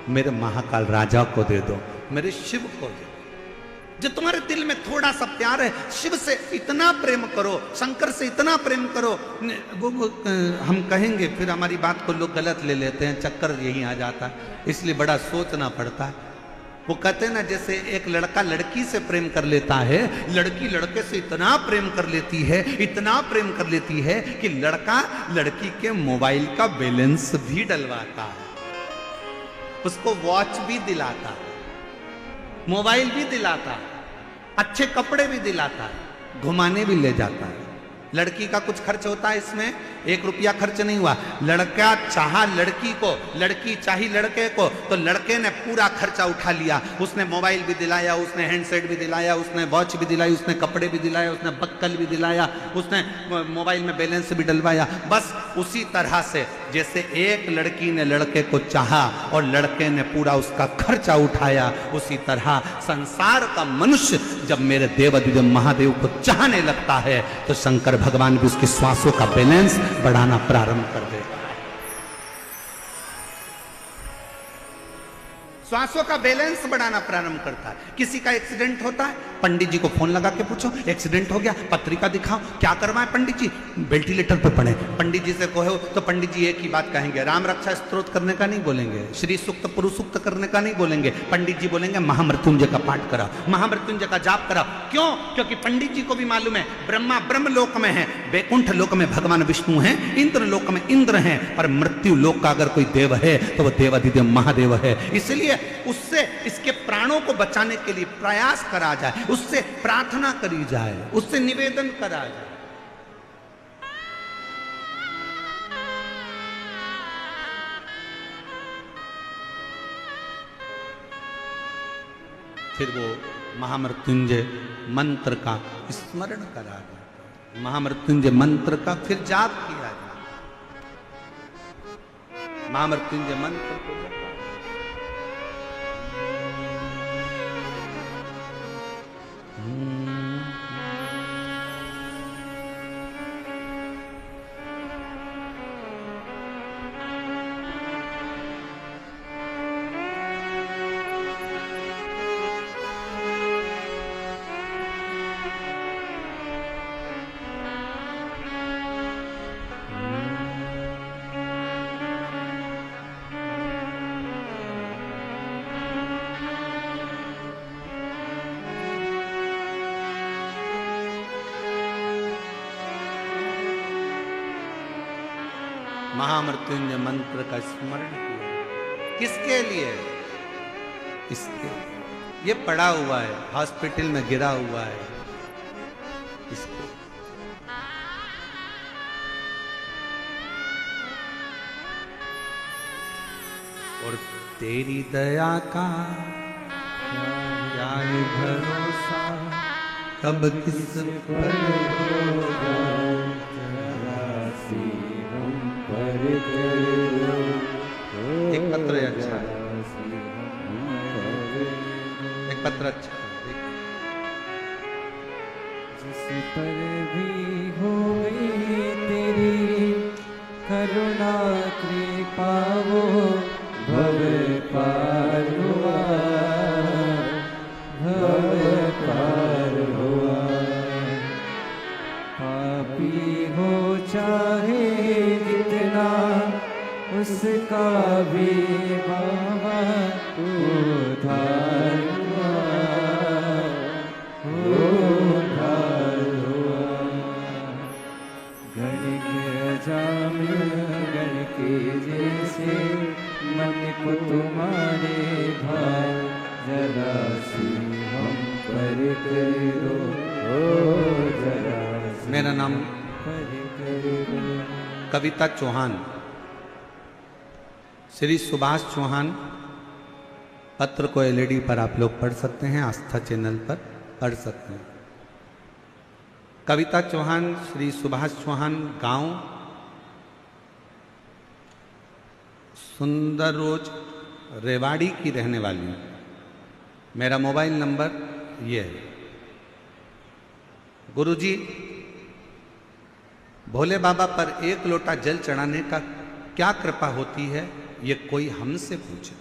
मेरे महाकाल राजा को दे दो, मेरे शिव को दे दो। जो तुम्हारे दिल में थोड़ा सा प्यार है, शिव से इतना प्रेम करो, शंकर से इतना प्रेम करो। वो हम कहेंगे, फिर हमारी बात को लोग गलत ले लेते हैं, चक्कर यही आ जाता है, इसलिए बड़ा सोचना पड़ता है। वो कहते हैं ना, जैसे एक लड़का लड़की से प्रेम कर लेता है, लड़की लड़के से इतना प्रेम कर लेती है, इतना प्रेम कर लेती है कि लड़का लड़की के मोबाइल का बैलेंस भी डलवाता है, उसको वॉच भी दिलाता है, मोबाइल भी दिलाता है, अच्छे कपड़े भी दिलाता है, घुमाने भी ले जाता है। लड़की का कुछ खर्च होता है इसमें, 1 रुपया खर्च नहीं हुआ। लड़का चाहा लड़की को, लड़की चाही लड़के को, तो लड़के ने पूरा खर्चा उठा लिया। उसने मोबाइल भी दिलाया, उसने हैंडसेट भी दिलाया, उसने वॉच भी दिलाई, उसने कपड़े भी दिलाए, उसने बक्कल भी दिलाया, उसने मोबाइल में बैलेंस भी डलवाया। बस उसी तरह से जैसे एक लड़की ने लड़के को चाहा और लड़के ने पूरा उसका खर्चा उठाया, उसी तरह संसार का मनुष्य जब मेरे देवाधिदेव महादेव को चाहने लगता है, तो शंकर भगवान भी उसकी श्वासों का बैलेंस बढ़ाना प्रारंभ कर देता है। श्वासों का बैलेंस बढ़ाना प्रारंभ करता है। किसी का एक्सीडेंट होता है, पंडित जी को फोन लगा के पूछो, एक्सीडेंट हो गया, पत्रिका दिखाओ, क्या करवाएं पंडित जी? वेंटिलेटर पे पड़े। पंडित जी से कहो तो पंडित जी एक ही बात कहेंगे, राम रक्षा स्तोत्र करने का नहीं बोलेंगे, श्री सूक्त पुरुष सूक्त करने का नहीं बोलेंगे। पंडित जी बोलेंगे महामृत्युंजय का पाठ करा, महामृत्युंजय का जाप करा। क्यों? क्योंकि पंडित जी को भी मालूम है ब्रह्मा ब्रह्म लोक में है, वैकुंठ लोक में भगवान विष्णु है, इंद्र लोक में इंद्र है, पर मृत्यु लोक का अगर कोई देव है तो वह देवाधिदेव महादेव है। इसलिए उससे इसके प्राणों को बचाने के लिए प्रयास करा जाए, उससे प्रार्थना करी जाए, उससे निवेदन करा जाए। फिर वो महामृत्युंजय मंत्र का स्मरण करा जाए, महामृत्युंजय मंत्र का फिर जाप किया जाए। महामृत्युंजय मंत्र को महामृत्युंजय मंत्र का स्मरण किया। किसके लिए? इसके ये पड़ा हुआ है, हॉस्पिटल में गिरा हुआ है, इसको और तेरी दया का क्या भरोसा, कब किस पर एक पत्र अच्छा है, एक पत्र अच्छा है। जिस पर भी होई तेरी करुणा कृपा, वो भव पार हुआ उसका भी बाबा उद्धार हुआ, उद्धार हुआ। गणित अजामिल गण के जैसे मन को तुम्हारे भाई, जरा सी हम पर करो, जरा सी मेरा नाम पर करो। कविता चौहान, श्री सुभाष चौहान। पत्र को एलईडी पर आप लोग पढ़ सकते हैं, आस्था चैनल पर पढ़ सकते हैं। कविता चौहान, श्री सुभाष चौहान, गांव सुंदररोज, रेवाड़ी की रहने वाली हूँ। मेरा मोबाइल नंबर ये है। गुरुजी, भोले बाबा पर एक लोटा जल चढ़ाने का क्या कृपा होती है, ये कोई हमसे पूछे।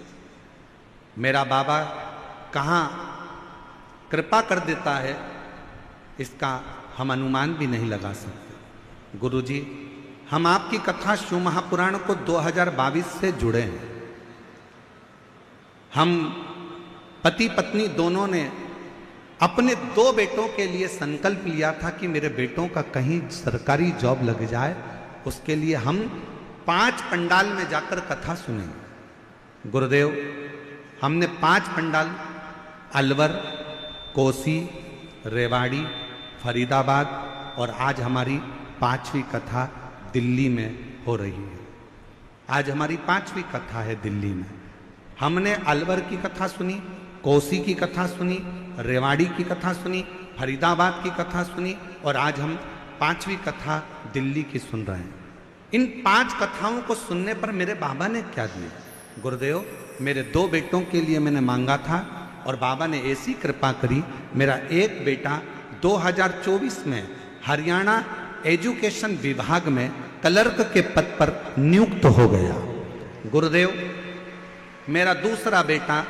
मेरा बाबा कहाँ कृपा कर देता है, इसका हम अनुमान भी नहीं लगा सकते। गुरुजी, हम आपकी कथा शिव महापुराण को 2022 से जुड़े हैं। हम पति पत्नी दोनों ने अपने 2 बेटों के लिए संकल्प लिया था कि मेरे बेटों का कहीं सरकारी जॉब लग जाए, उसके लिए हम 5 पंडाल में जाकर कथा सुनेंगे। गुरुदेव, हमने 5 पंडाल अलवर, कोसी, रेवाड़ी, फरीदाबाद और आज हमारी 5वीं कथा दिल्ली में हो रही है। आज हमारी 5वीं कथा है दिल्ली में। हमने अलवर की कथा सुनी, कोसी की कथा सुनी, रेवाड़ी की कथा सुनी, फरीदाबाद की कथा सुनी और आज हम 5वीं कथा दिल्ली की सुन रहे हैं। इन 5 कथाओं को सुनने पर मेरे बाबा ने क्या दिया? गुरुदेव, मेरे 2 बेटों के लिए मैंने मांगा था और बाबा ने ऐसी कृपा करी, मेरा एक बेटा 2024 में हरियाणा एजुकेशन विभाग में क्लर्क के पद पर नियुक्त हो गया। गुरुदेव, मेरा दूसरा बेटा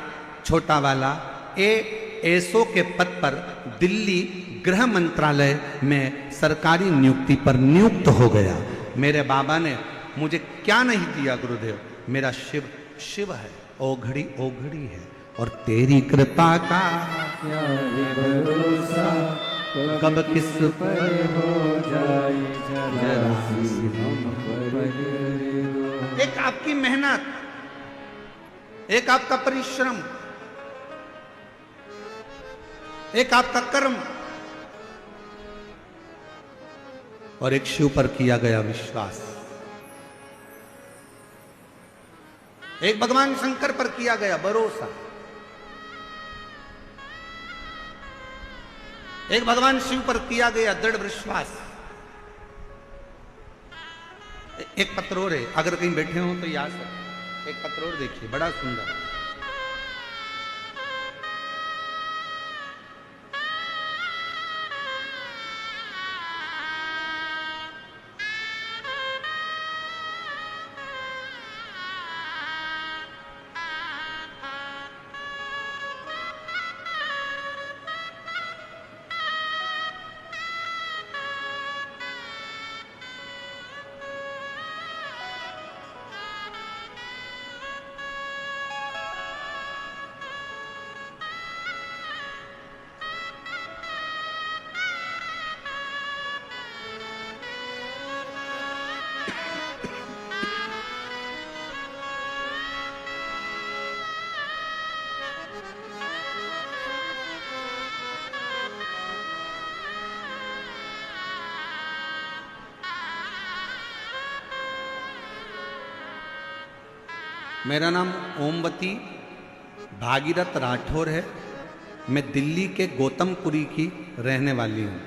छोटा वाला एएसओ के पद पर दिल्ली गृह मंत्रालय में सरकारी नियुक्ति पर नियुक्त हो गया। मेरे बाबा ने मुझे क्या नहीं दिया गुरुदेव? मेरा शिव शिव है, ओघड़ी ओघड़ी है और तेरी कृपा का क्या है भरोसा, कब किस पर हो जाए जरा सी हम पर करो। एक आपकी मेहनत, एक आपका परिश्रम, एक आपका कर्म और एक शिव पर किया गया विश्वास, एक भगवान शंकर पर किया गया भरोसा, एक भगवान शिव पर किया गया दृढ़ विश्वास। एक पत्र और है, अगर कहीं बैठे हो तो याद है। एक पत्र और देखिए, बड़ा सुंदर। मेरा नाम ओमवती भागीरथ राठौर है। मैं दिल्ली के गौतमपुरी की रहने वाली हूँ।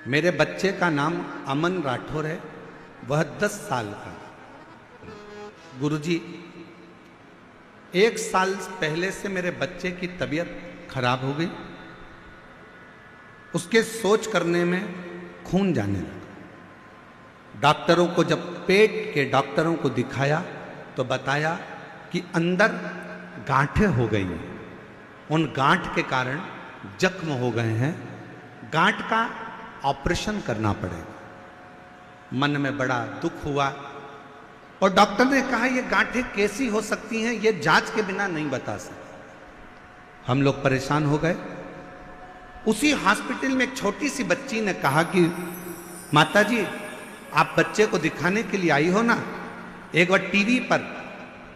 मेरे बच्चे का नाम अमन राठौर है, वह 10 साल का। गुरुजी, 1 साल पहले से मेरे बच्चे की तबीयत खराब हो गई। उसके सोच करने में खून जाने लगा। डॉक्टरों को जब पेट के डॉक्टरों को दिखाया तो बताया कि अंदर गांठें हो गई हैं, उन गांठ के कारण जख्म हो गए हैं, गांठ का ऑपरेशन करना पड़ेगा। मन में बड़ा दुख हुआ। और डॉक्टर ने कहा ये गांठें कैसी हो सकती हैं, ये जांच के बिना नहीं बता सकते। हम लोग परेशान हो गए। उसी हॉस्पिटल में एक छोटी सी बच्ची ने कहा कि माताजी आप बच्चे को दिखाने के लिए आई हो ना, एक बार टीवी पर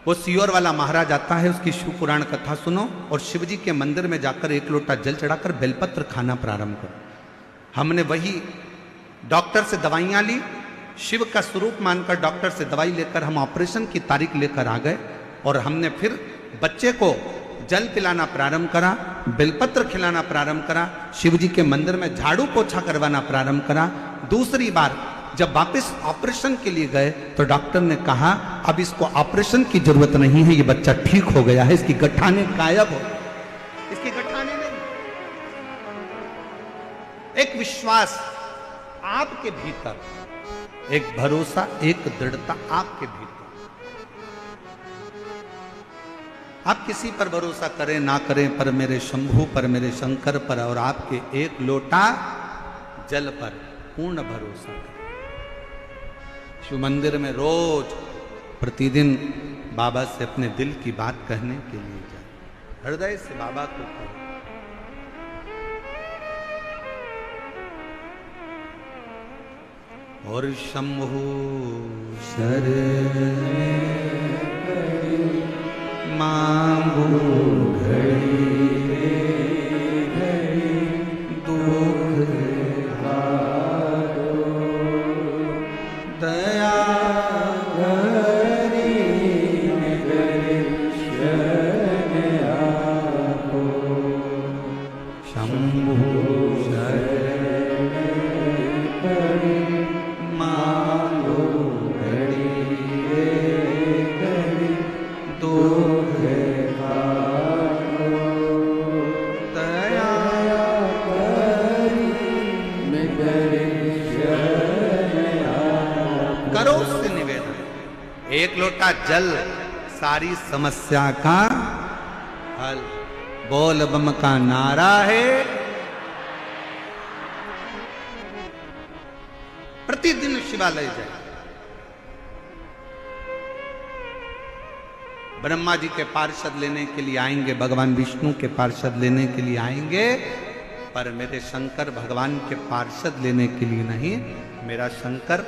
वो सियोर वाला महाराज आता है, उसकी शिव पुराण कथा सुनो और शिव जी के मंदिर में जाकर एक लोटा जल चढ़ाकर बेलपत्र खाना प्रारंभ करो। हमने वही डॉक्टर से दवाइयां ली, शिव का स्वरूप मानकर डॉक्टर से दवाई लेकर हम ऑपरेशन की तारीख लेकर आ गए और हमने फिर बच्चे को जल पिलाना प्रारंभ करा, बेलपत्र खिलाना प्रारंभ करा, शिव जी के मंदिर में झाड़ू पोछा करवाना प्रारंभ करा। दूसरी बार जब वापस ऑपरेशन के लिए गए तो डॉक्टर ने कहा अब इसको ऑपरेशन की जरूरत नहीं है, ये बच्चा ठीक हो गया है, इसकी गठाने गायब हो, इसकी गठाने नहीं। एक विश्वास आपके भीतर, एक भरोसा, एक दृढ़ता आपके भीतर। आप किसी पर भरोसा करें ना करें, पर मेरे शंभू पर, मेरे शंकर पर और आपके एक लोटा जल पर पूर्ण भरोसा करें। शिव मंदिर में रोज प्रतिदिन बाबा से अपने दिल की बात कहने के लिए जाए, हृदय से बाबा को कहें। और शंभु शरण मांगू घड़ी दुख हारो, दया हरि शरण आपो, शंभु शरण मांगो घड़ी दुख करो उससे निवेदन, एक लोटा जल सारी समस्या का हल। बोल बम का नारा है, प्रतिदिन शिवालय जाए। ब्रह्मा जी के पार्षद लेने के लिए आएंगे, भगवान विष्णु के पार्षद लेने के लिए आएंगे, पर मेरे शंकर भगवान के पार्षद लेने के लिए नहीं। मेरा शंकर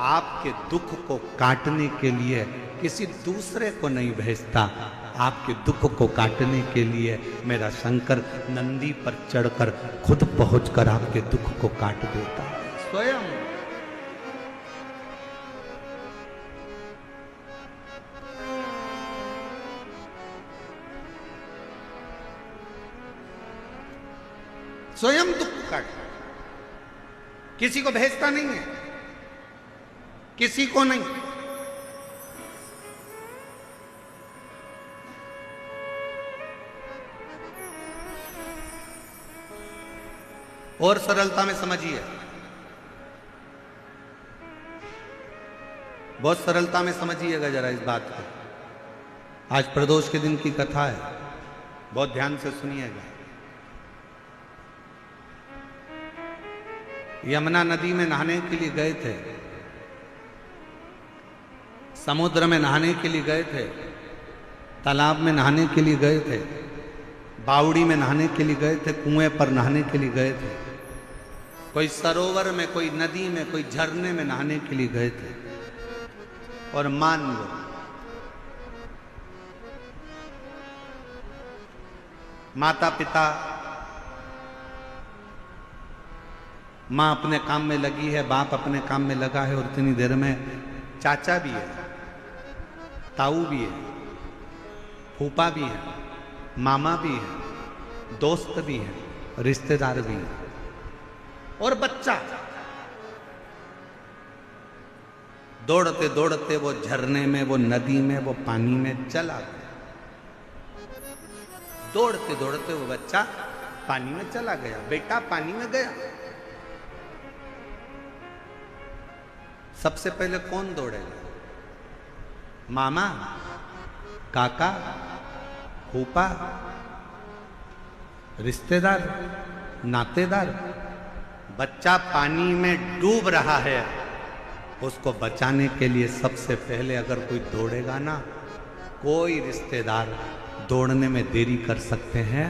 आपके दुख को काटने के लिए किसी दूसरे को नहीं भेजता, आपके दुख को काटने के लिए मेरा शंकर नंदी पर चढ़कर खुद पहुंचकर आपके दुख को काट देता है स्वयं। स्वयं दुख काट, किसी को भेजता नहीं है, किसी को नहीं। और सरलता में समझिए, बहुत सरलता में समझिएगा जरा इस बात को। आज प्रदोष के दिन की कथा है, बहुत ध्यान से सुनिएगा। यमुना नदी में नहाने के लिए गए थे, समुद्र में नहाने के लिए गए थे, तालाब में नहाने के लिए गए थे, बावड़ी में नहाने के लिए गए थे, कुएं पर नहाने के लिए गए थे, कोई सरोवर में, कोई नदी में, कोई झरने में नहाने के लिए गए थे। और मान लो माता पिता, माँ अपने काम में लगी है, बाप अपने काम में लगा है, और इतनी देर में चाचा भी है, ताऊ भी है, फूफा भी है, मामा भी है, दोस्त भी है, रिश्तेदार भी है, और बच्चा। दौड़ते दौड़ते वो झरने में, वो नदी में, वो पानी में चला गया। दौड़ते दौड़ते वो बच्चा पानी में चला गया, बेटा पानी में गया। सबसे पहले कौन दौड़ेगा? मामा, काका, फूफा, रिश्तेदार, नातेदार। बच्चा पानी में डूब रहा है, उसको बचाने के लिए सबसे पहले अगर कोई दौड़ेगा ना, कोई रिश्तेदार दौड़ने में देरी कर सकते हैं,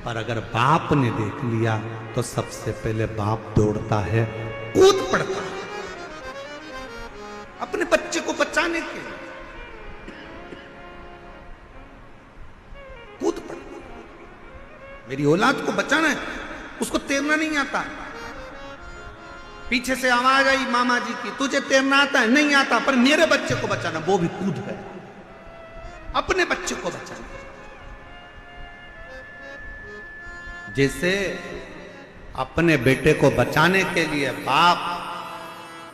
पर अगर बाप ने देख लिया तो सबसे पहले बाप दौड़ता है, कूद पड़ता है अपने बच्चे को बचाने के लिए, कूद पड़ता। मेरी औलाद को बचाना है, उसको तैरना नहीं आता। पीछे से आवाज आई मामा जी की, तुझे तैरना आता है? नहीं आता, पर मेरे बच्चे को बचाना, वो भी कूद है, अपने बच्चे को बचाना। जैसे अपने बेटे को बचाने के लिए बाप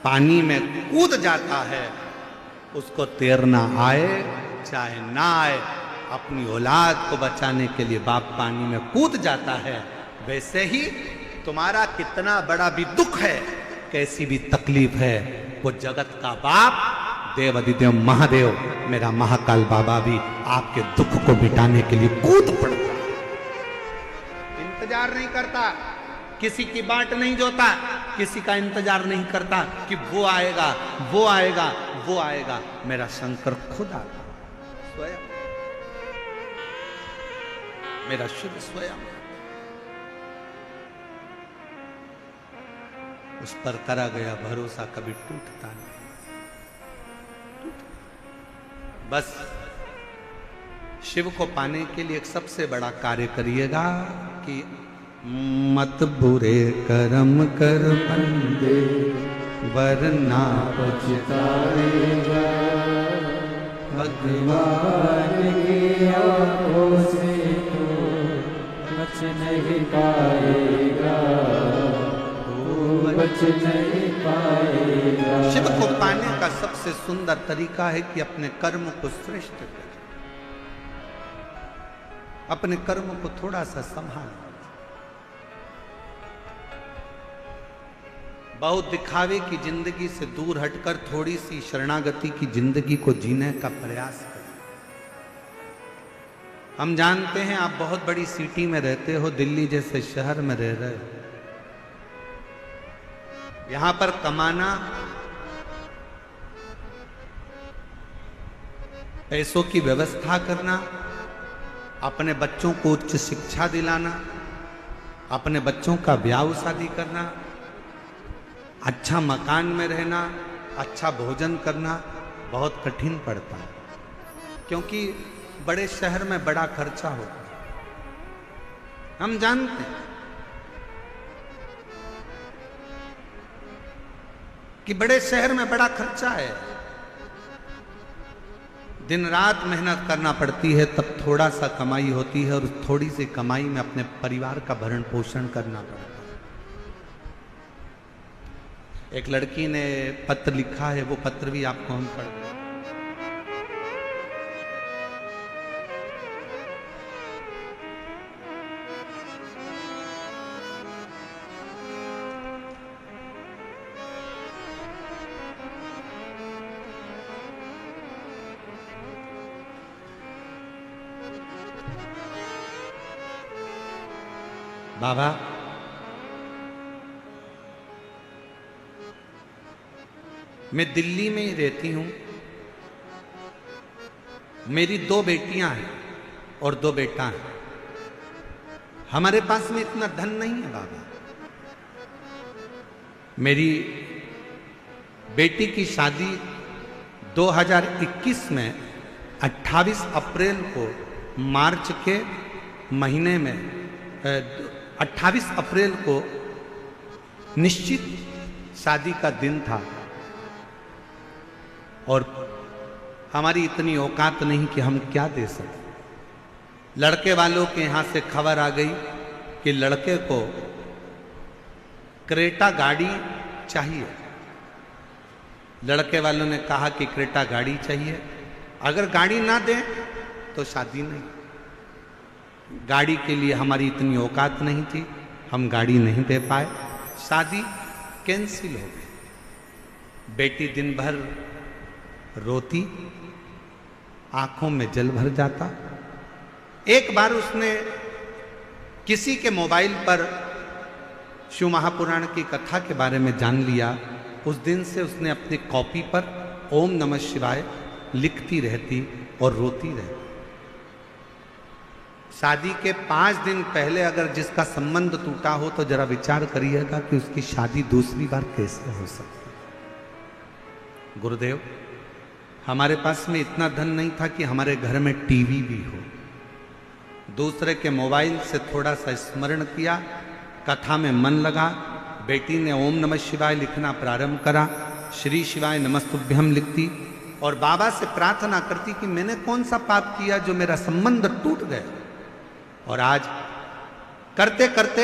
पानी में कूद जाता है, उसको तैरना आए चाहे ना आए, अपनी औलाद को बचाने के लिए बाप पानी में कूद जाता है। वैसे ही तुम्हारा कितना बड़ा भी दुख है, कैसी भी तकलीफ है, वो जगत का बाप देव अधिदेव महादेव मेरा महाकाल बाबा भी आपके दुख को मिटाने के लिए कूद पड़ता, इंतजार नहीं करता, किसी की बाट नहीं जोता, किसी का इंतजार नहीं करता कि वो आएगा वो आएगा वो आएगा। मेरा शंकर खुद आता स्वयं, मेरा शिव स्वयं। उस पर करा गया भरोसा कभी टूटता नहीं। बस शिव को पाने के लिए एक सबसे बड़ा कार्य करिएगा कि मत बुरे कर्म कर बंदे वरना पछताएगा, भगवान की आंखों से तो बच नहीं पाएगा, बच नहीं पाएगा। शिव को पाने का सबसे सुंदर तरीका है कि अपने कर्म को श्रेष्ठ करें, अपने कर्म को थोड़ा सा संभालें। बहुत दिखावे की जिंदगी से दूर हटकर थोड़ी सी शरणागति की जिंदगी को जीने का प्रयास करें। हम जानते हैं आप बहुत बड़ी सिटी में रहते हो, दिल्ली जैसे शहर में रह रहे हो। यहां पर कमाना, पैसों की व्यवस्था करना, अपने बच्चों को उच्च शिक्षा दिलाना, अपने बच्चों का ब्याह शादी करना, अच्छा मकान में रहना, अच्छा भोजन करना बहुत कठिन पड़ता है, क्योंकि बड़े शहर में बड़ा खर्चा होता है। हम जानते हैं कि बड़े शहर में बड़ा खर्चा है, दिन रात मेहनत करना पड़ती है, तब थोड़ा सा कमाई होती है, और थोड़ी सी कमाई में अपने परिवार का भरण पोषण करना पड़ता है। एक लड़की ने पत्र लिखा है, वो पत्र भी आपको हम पढ़ रहे हैं। बाबा, मैं दिल्ली में ही रहती हूं, मेरी 2 बेटियां हैं और 2 बेटा हैं। हमारे पास में इतना धन नहीं है बाबा। मेरी बेटी की शादी 2021 में 28 अप्रैल को, मार्च के महीने में 28 अप्रैल को निश्चित शादी का दिन था, और हमारी इतनी औकात नहीं कि हम क्या दे सकें। लड़के वालों के यहाँ से खबर आ गई कि लड़के को क्रेटा गाड़ी चाहिए। लड़के वालों ने कहा कि क्रेटा गाड़ी चाहिए, अगर गाड़ी ना दें तो शादी नहीं। गाड़ी के लिए हमारी इतनी औकात नहीं थी, हम गाड़ी नहीं दे पाए, शादी कैंसिल हो गई। बेटी दिन भर रोती, आंखों में जल भर जाता। एक बार उसने किसी के मोबाइल पर शिव महापुराण की कथा के बारे में जान लिया, उस दिन से उसने अपने कॉपी पर ओम नमः शिवाय लिखती रहती और रोती रहती। शादी के 5 दिन पहले अगर जिसका संबंध टूटा हो तो जरा विचार करिएगा कि उसकी शादी दूसरी बार कैसे हो सकती। गुरुदेव, हमारे पास में इतना धन नहीं था कि हमारे घर में टीवी भी हो। दूसरे के मोबाइल से थोड़ा सा स्मरण किया, कथा में मन लगा, बेटी ने ओम नमः शिवाय लिखना प्रारंभ करा, श्री शिवाय नमस्तुभ्यम लिखती और बाबा से प्रार्थना करती कि मैंने कौन सा पाप किया जो मेरा संबंध टूट गया। और आज करते करते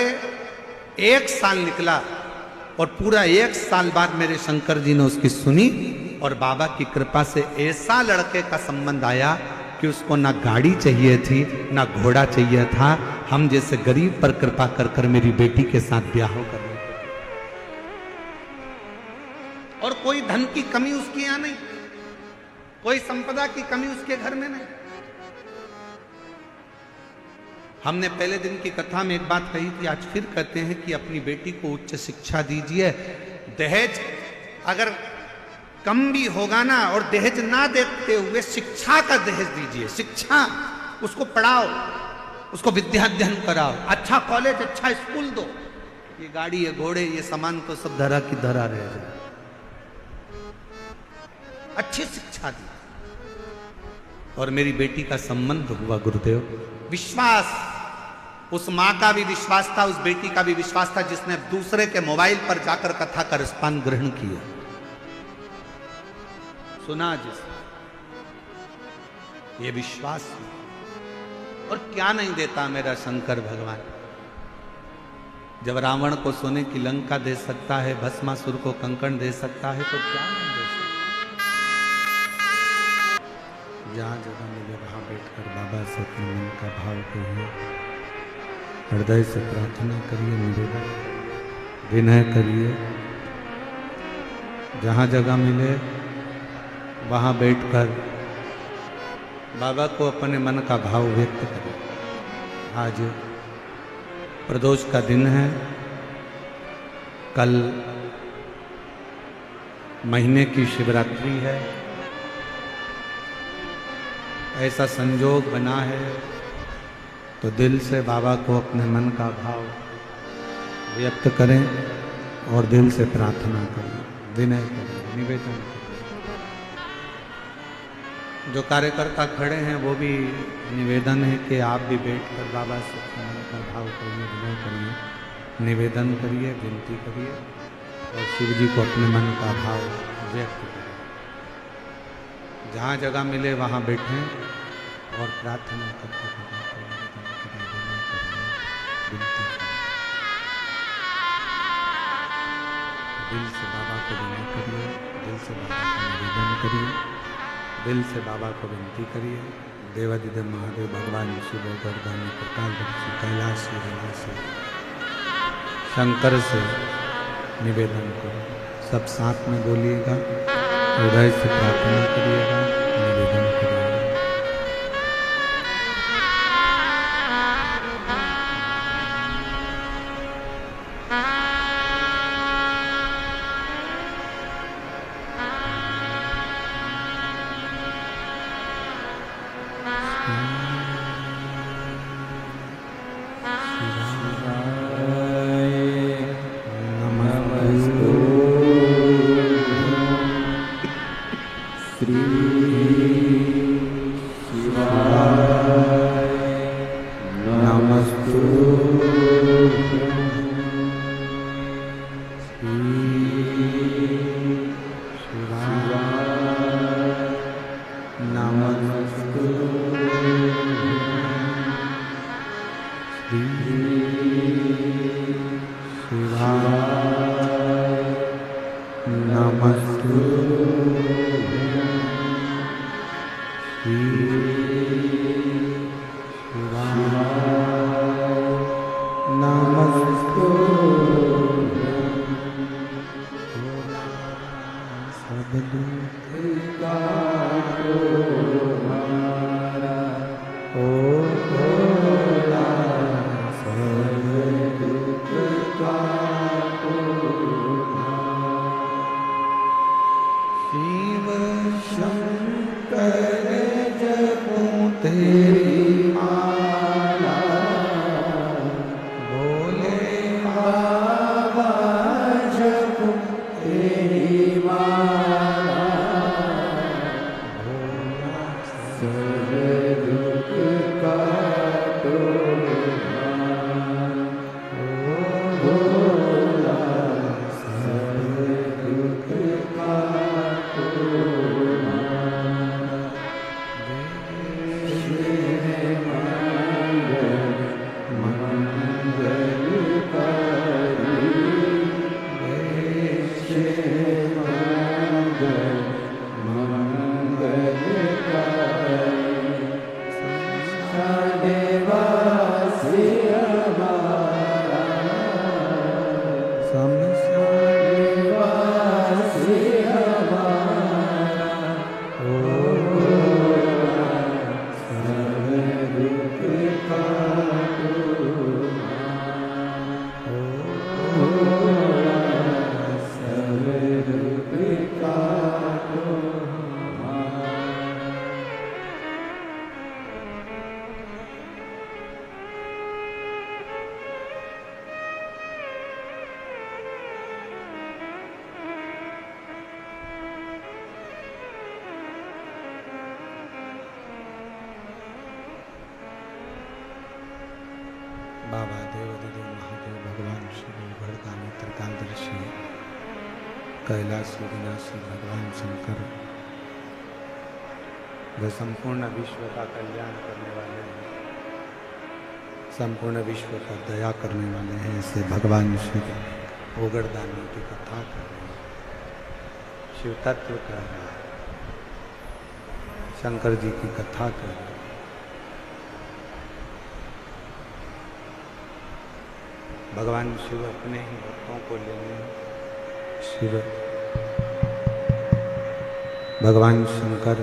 1 साल निकला और पूरा 1 साल बाद मेरे शंकर जी ने उसकी सुनी और बाबा की कृपा से ऐसा लड़के का संबंध आया कि उसको ना गाड़ी चाहिए थी ना घोड़ा चाहिए था। हम जैसे गरीब पर कृपा कर कर मेरी बेटी के साथ ब्याह करने और कोई धन की कमी उसके यहां नहीं, कोई संपदा की कमी उसके घर में नहीं। हमने पहले दिन की कथा में एक बात कही थी, आज फिर कहते हैं कि अपनी बेटी को उच्च शिक्षा दीजिए। दहेज अगर कम भी होगा ना, और दहेज ना देते हुए शिक्षा का दहेज दीजिए। शिक्षा, उसको पढ़ाओ, उसको विद्या अध्ययन कराओ, अच्छा कॉलेज, अच्छा स्कूल दो। ये गाड़ी, ये घोड़े, ये सामान तो सब धरा की धरा रह जाए। अच्छी शिक्षा दी और मेरी बेटी का संबंध हुआ। गुरुदेव, विश्वास, उस मां का भी विश्वास था, उस बेटी का भी विश्वास था जिसने दूसरे के मोबाइल पर जाकर कथा का रसपान ग्रहण किया, सुना जिस, ये विश्वास। और क्या नहीं देता मेरा शंकर भगवान। जब रावण को सोने की लंका दे सकता है, भस्मासुर को कंकण दे सकता है, तो क्या नहीं दे सकता। जहाँ जगह मिले वहाँ बैठकर बाबा से अपने मन का भाव कहिए, हृदय से प्रार्थना करिए, निवेदन विनय करिए। जहाँ जगह मिले वहाँ बैठकर बाबा को अपने मन का भाव व्यक्त करें। आज प्रदोष का दिन है, कल महीने की शिवरात्रि है। ऐसा संजोग बना है तो दिल से बाबा को अपने मन का भाव व्यक्त करें और दिल से प्रार्थना करें, विनय करें, निवेदन करें। जो कार्यकर्ता खड़े हैं वो भी निवेदन है कि आप भी बैठकर बाबा से अपने मन का भाव करिए, विनय करिए, निवेदन करिए, विनती करिए और शिव जी को अपने मन का भाव व्यक्त करें। जहाँ जगह मिले वहाँ बैठें और प्रार्थना करते दिल से बाबा को विनय करिए, दिल से बाबा का निवेदन करिए, दिल से बाबा को विनती करिए। देवादिदेव महादेव भगवान शिव गर्दानी प्रकाश कैलाश से शंकर से निवेदन करो। सब साथ में बोलिएगा, हृदय से प्रार्थना करिएगा, निवेदन करिएगा। नमस्तु तेरी माला बोले बाबा जपूं तेरी माला सब दुख काटो भोला सब दुख काटो बाबा देवादिदेव महादेव भगवान श्री भरदानी त्रिकालदर्शी कैलाशी विनाशी भगवान शंकर वे संपूर्ण विश्व का कल्याण करने वाले हैं, संपूर्ण विश्व का दया करने वाले हैं। ऐसे भगवान शिव ओगरदानी की कथा कर रहे हैं, शिव तत्व कर रहे हैं, शंकर जी की कथा कर रहे हैं। भगवान शिव अपने ही भक्तों को लेने शिव भगवान शंकर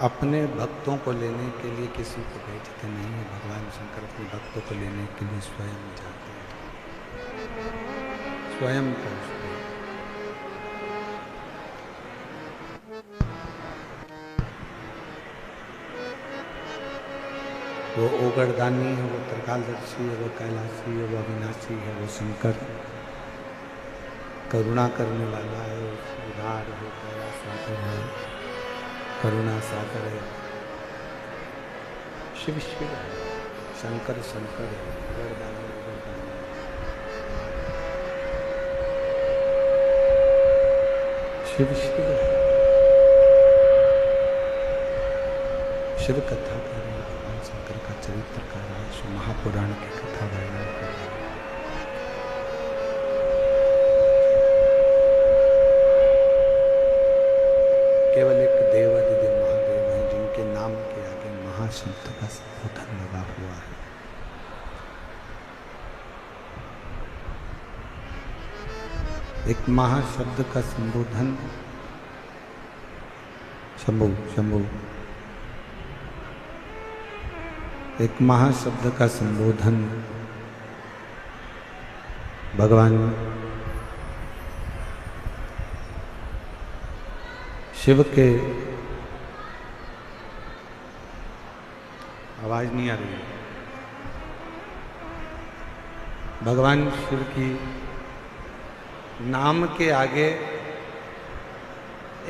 अपने भक्तों को लेने के लिए किसी को भेजते नहीं है। भगवान शंकर अपने भक्तों को लेने के लिए स्वयं जाते हैं, स्वयं पहुंचते हैं। वो ओगरदानी है, वो त्रिकालदर्शी है, वो कैलाशी है, वो अविनाशी है, वो शंकर करुणा करने वाला है, उदार है, दया सागर है, करुणा सागर है। शिव शिव है, शंकर शंकर है, ओगरदानी ओगरदानी। शिव शिव है, शिव कथा कर रहे हैं, भगवान शंकर का चरित्र कर रहे हैं, शिव महापुराण की कथा वर्णन कर रहे हैं। केवल एक देवादिदेव महादेव हैं जिनके नाम के आगे महाशब्द का संबोधन लगा हुआ है। एक महाशब्द का संबोधन शंभु शंभु, एक महाशब्द का संबोधन भगवान शिव के, आवाज नहीं आ रही है, भगवान शिव की नाम के आगे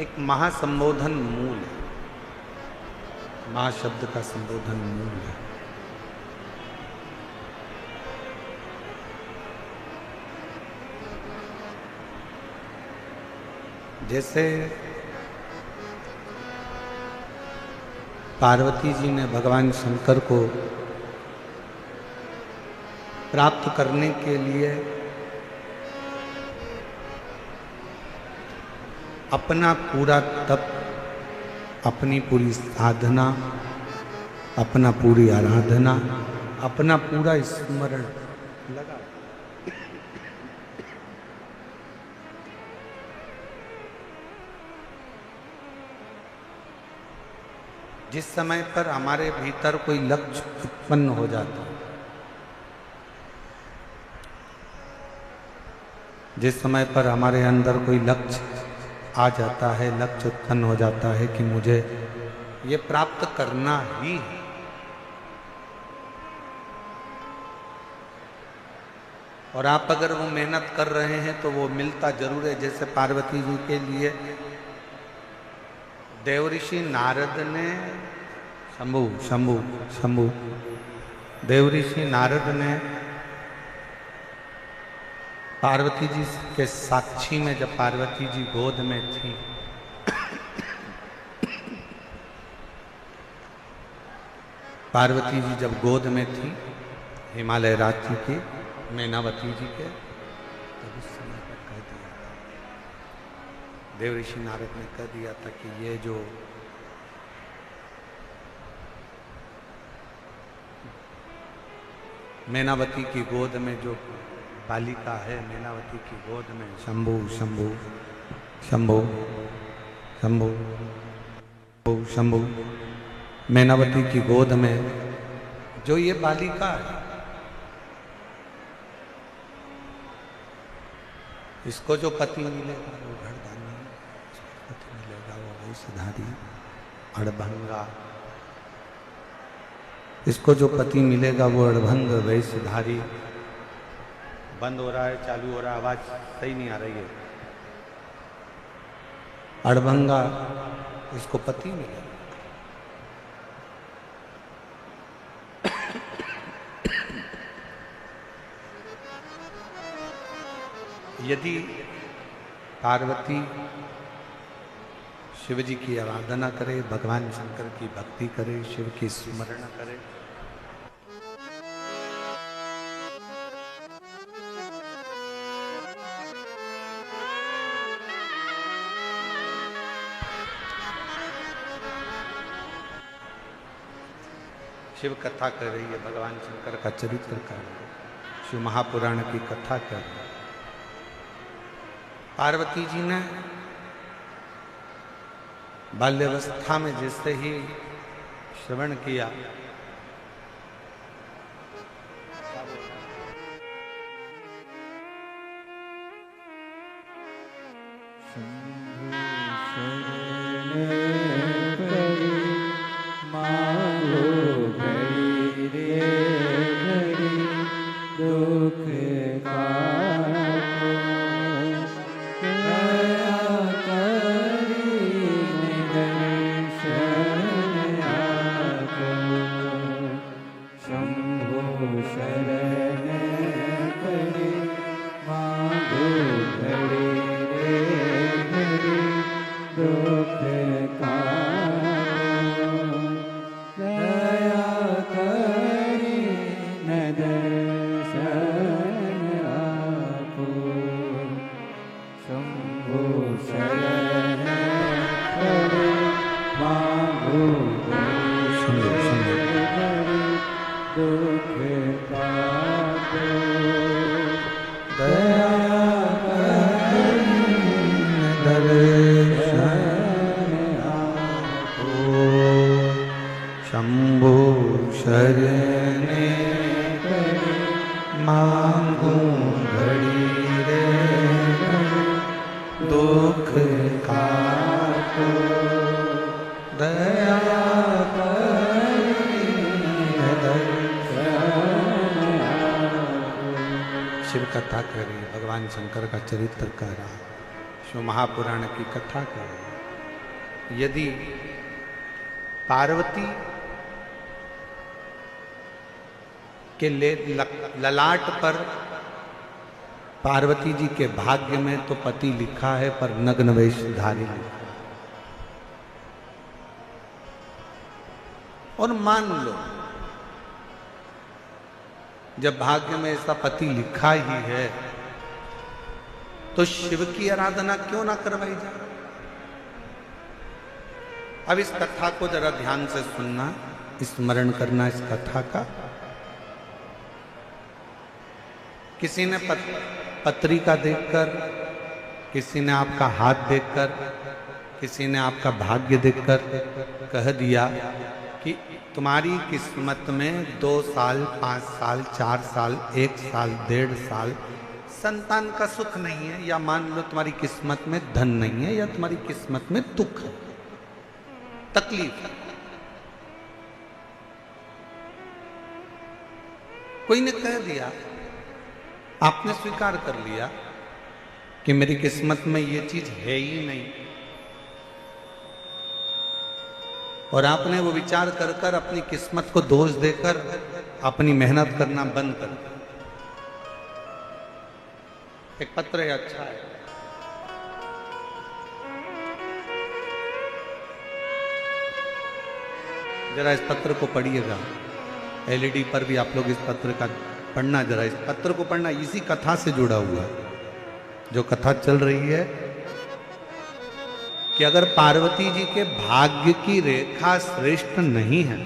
एक महासंबोधन मूल है, महाशब्द का संबोधन मूल है। जैसे पार्वती जी ने भगवान शंकर को प्राप्त करने के लिए अपना पूरा तप, अपनी पूरी साधना, अपना पूरी आराधना, अपना पूरा स्मरण लगा। जिस समय पर हमारे भीतर कोई लक्ष्य उत्पन्न हो जाता है, जिस समय पर हमारे अंदर कोई लक्ष्य आ जाता है, लक्ष्य उत्पन्न हो जाता है कि मुझे ये प्राप्त करना ही है। और आप अगर वो मेहनत कर रहे हैं तो वो मिलता जरूर है। जैसे पार्वती जी के लिए देवऋषि नारद ने शंभु देवऋषि नारद ने पार्वती जी के साक्षी में, जब पार्वती जी गोद में थी, पार्वती जी जब गोद में थी हिमालय राज्य की मैनावती जी के, तब उस समय पर कह दिया था, देवऋषि नारद ने कह दिया था कि ये जो मैनावती की गोद में जो बालिका है, मैनावती की गोद में शंभु शंभु शंभु शंभु शंभु मैनावती की गोद में जो ये बालिका है, इसको जो पति मिलेगा वो घरदानी, पति मिलेगा वो वैश्यधारी अड़भंगा, इसको जो पति मिलेगा वो अड़भंग वैश्यधारी। बंद हो रहा है, चालू हो रहा है, आवाज सही नहीं आ रही है। अड़भंगा इसको पति मिलेगा। यदि पार्वती शिव जी की आराधना करे, भगवान शंकर की भक्ति करे, शिव की स्मरण करे, शिव कथा कर रही है, भगवान शंकर का चरित्र कर रही है, शिव महापुराण की कथा कर रही है। पार्वती जी ने बाल्यावस्था में जैसे ही श्रवण किया, शंभु शरणे मांगू घड़ी रे दुख काटो दया शिव कथा करी, भगवान शंकर का चरित्र करा, शिव महापुराण की कथा करी। यदि पार्वती के ललाट पर पार्वती जी के भाग्य में तो पति लिखा है, पर नग्न वेशधारी लिखा है। और मान लो जब भाग्य में ऐसा पति लिखा ही है तो शिव की आराधना क्यों ना करवाई जाए। अब इस कथा को जरा ध्यान से सुनना, स्मरण करना इस कथा का। किसी ने पत्रिका देखकर, किसी ने आपका हाथ देखकर, किसी ने आपका भाग्य देखकर कह दिया कि तुम्हारी किस्मत में 2 साल, 5 साल, 4 साल, 1 साल, 1.5 साल संतान का सुख नहीं है, या मान लो तुम्हारी किस्मत में धन नहीं है, या तुम्हारी किस्मत में दुख है, तकलीफ है। कोई ने कह दिया, आपने स्वीकार कर लिया कि मेरी किस्मत में ये चीज है ही नहीं, और आपने वो विचार कर कर अपनी किस्मत को दोष देकर अपनी मेहनत करना बंद कर दिया। एक पत्र है, अच्छा है, जरा इस पत्र को पढ़िएगा। एलईडी पर भी आप लोग इस पत्र का पढ़ना, जरा इस पत्र को पढ़ना, इसी कथा से जुड़ा हुआ जो कथा चल रही है कि अगर पार्वती जी के भाग्य की रेखा श्रेष्ठ नहीं है,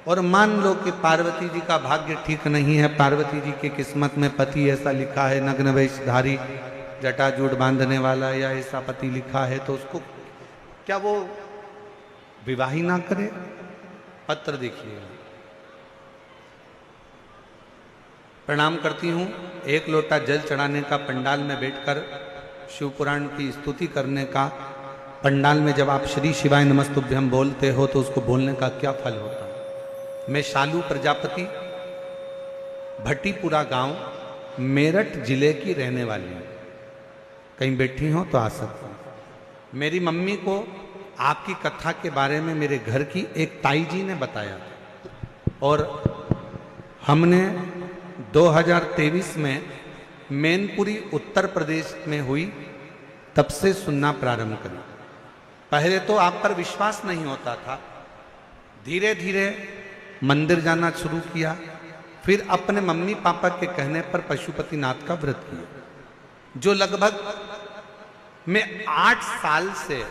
और मान लो कि पार्वती जी का भाग्य ठीक नहीं है, पार्वती जी की किस्मत में पति ऐसा लिखा है, नग्न वेशधारी जटाजूट बांधने वाला, या ऐसा पति लिखा है, तो उसको क्या वो विवाह ही ना करे? पत्र देखिएगा। प्रणाम करती हूं, एक लोटा जल चढ़ाने का पंडाल में बैठकर शिव पुराण की स्तुति करने का, पंडाल में जब आप श्री शिवाय नमस्तुभ्यम बोलते हो तो उसको बोलने का क्या फल होता है। मैं शालू प्रजापति, भट्टीपुरा गांव, मेरठ जिले की रहने वाली हूं। कहीं बैठी हो तो आ सकता हूं। मेरी मम्मी को आपकी कथा के बारे में मेरे घर की एक ताई जी ने बताया, और हमने 2023 में मैनपुरी उत्तर प्रदेश में हुई तब से सुनना प्रारंभ करी। पहले तो आप पर विश्वास नहीं होता था, धीरे धीरे मंदिर जाना शुरू किया, फिर अपने मम्मी पापा के कहने पर पशुपतिनाथ का व्रत किया, जो लगभग मैं 8 साल से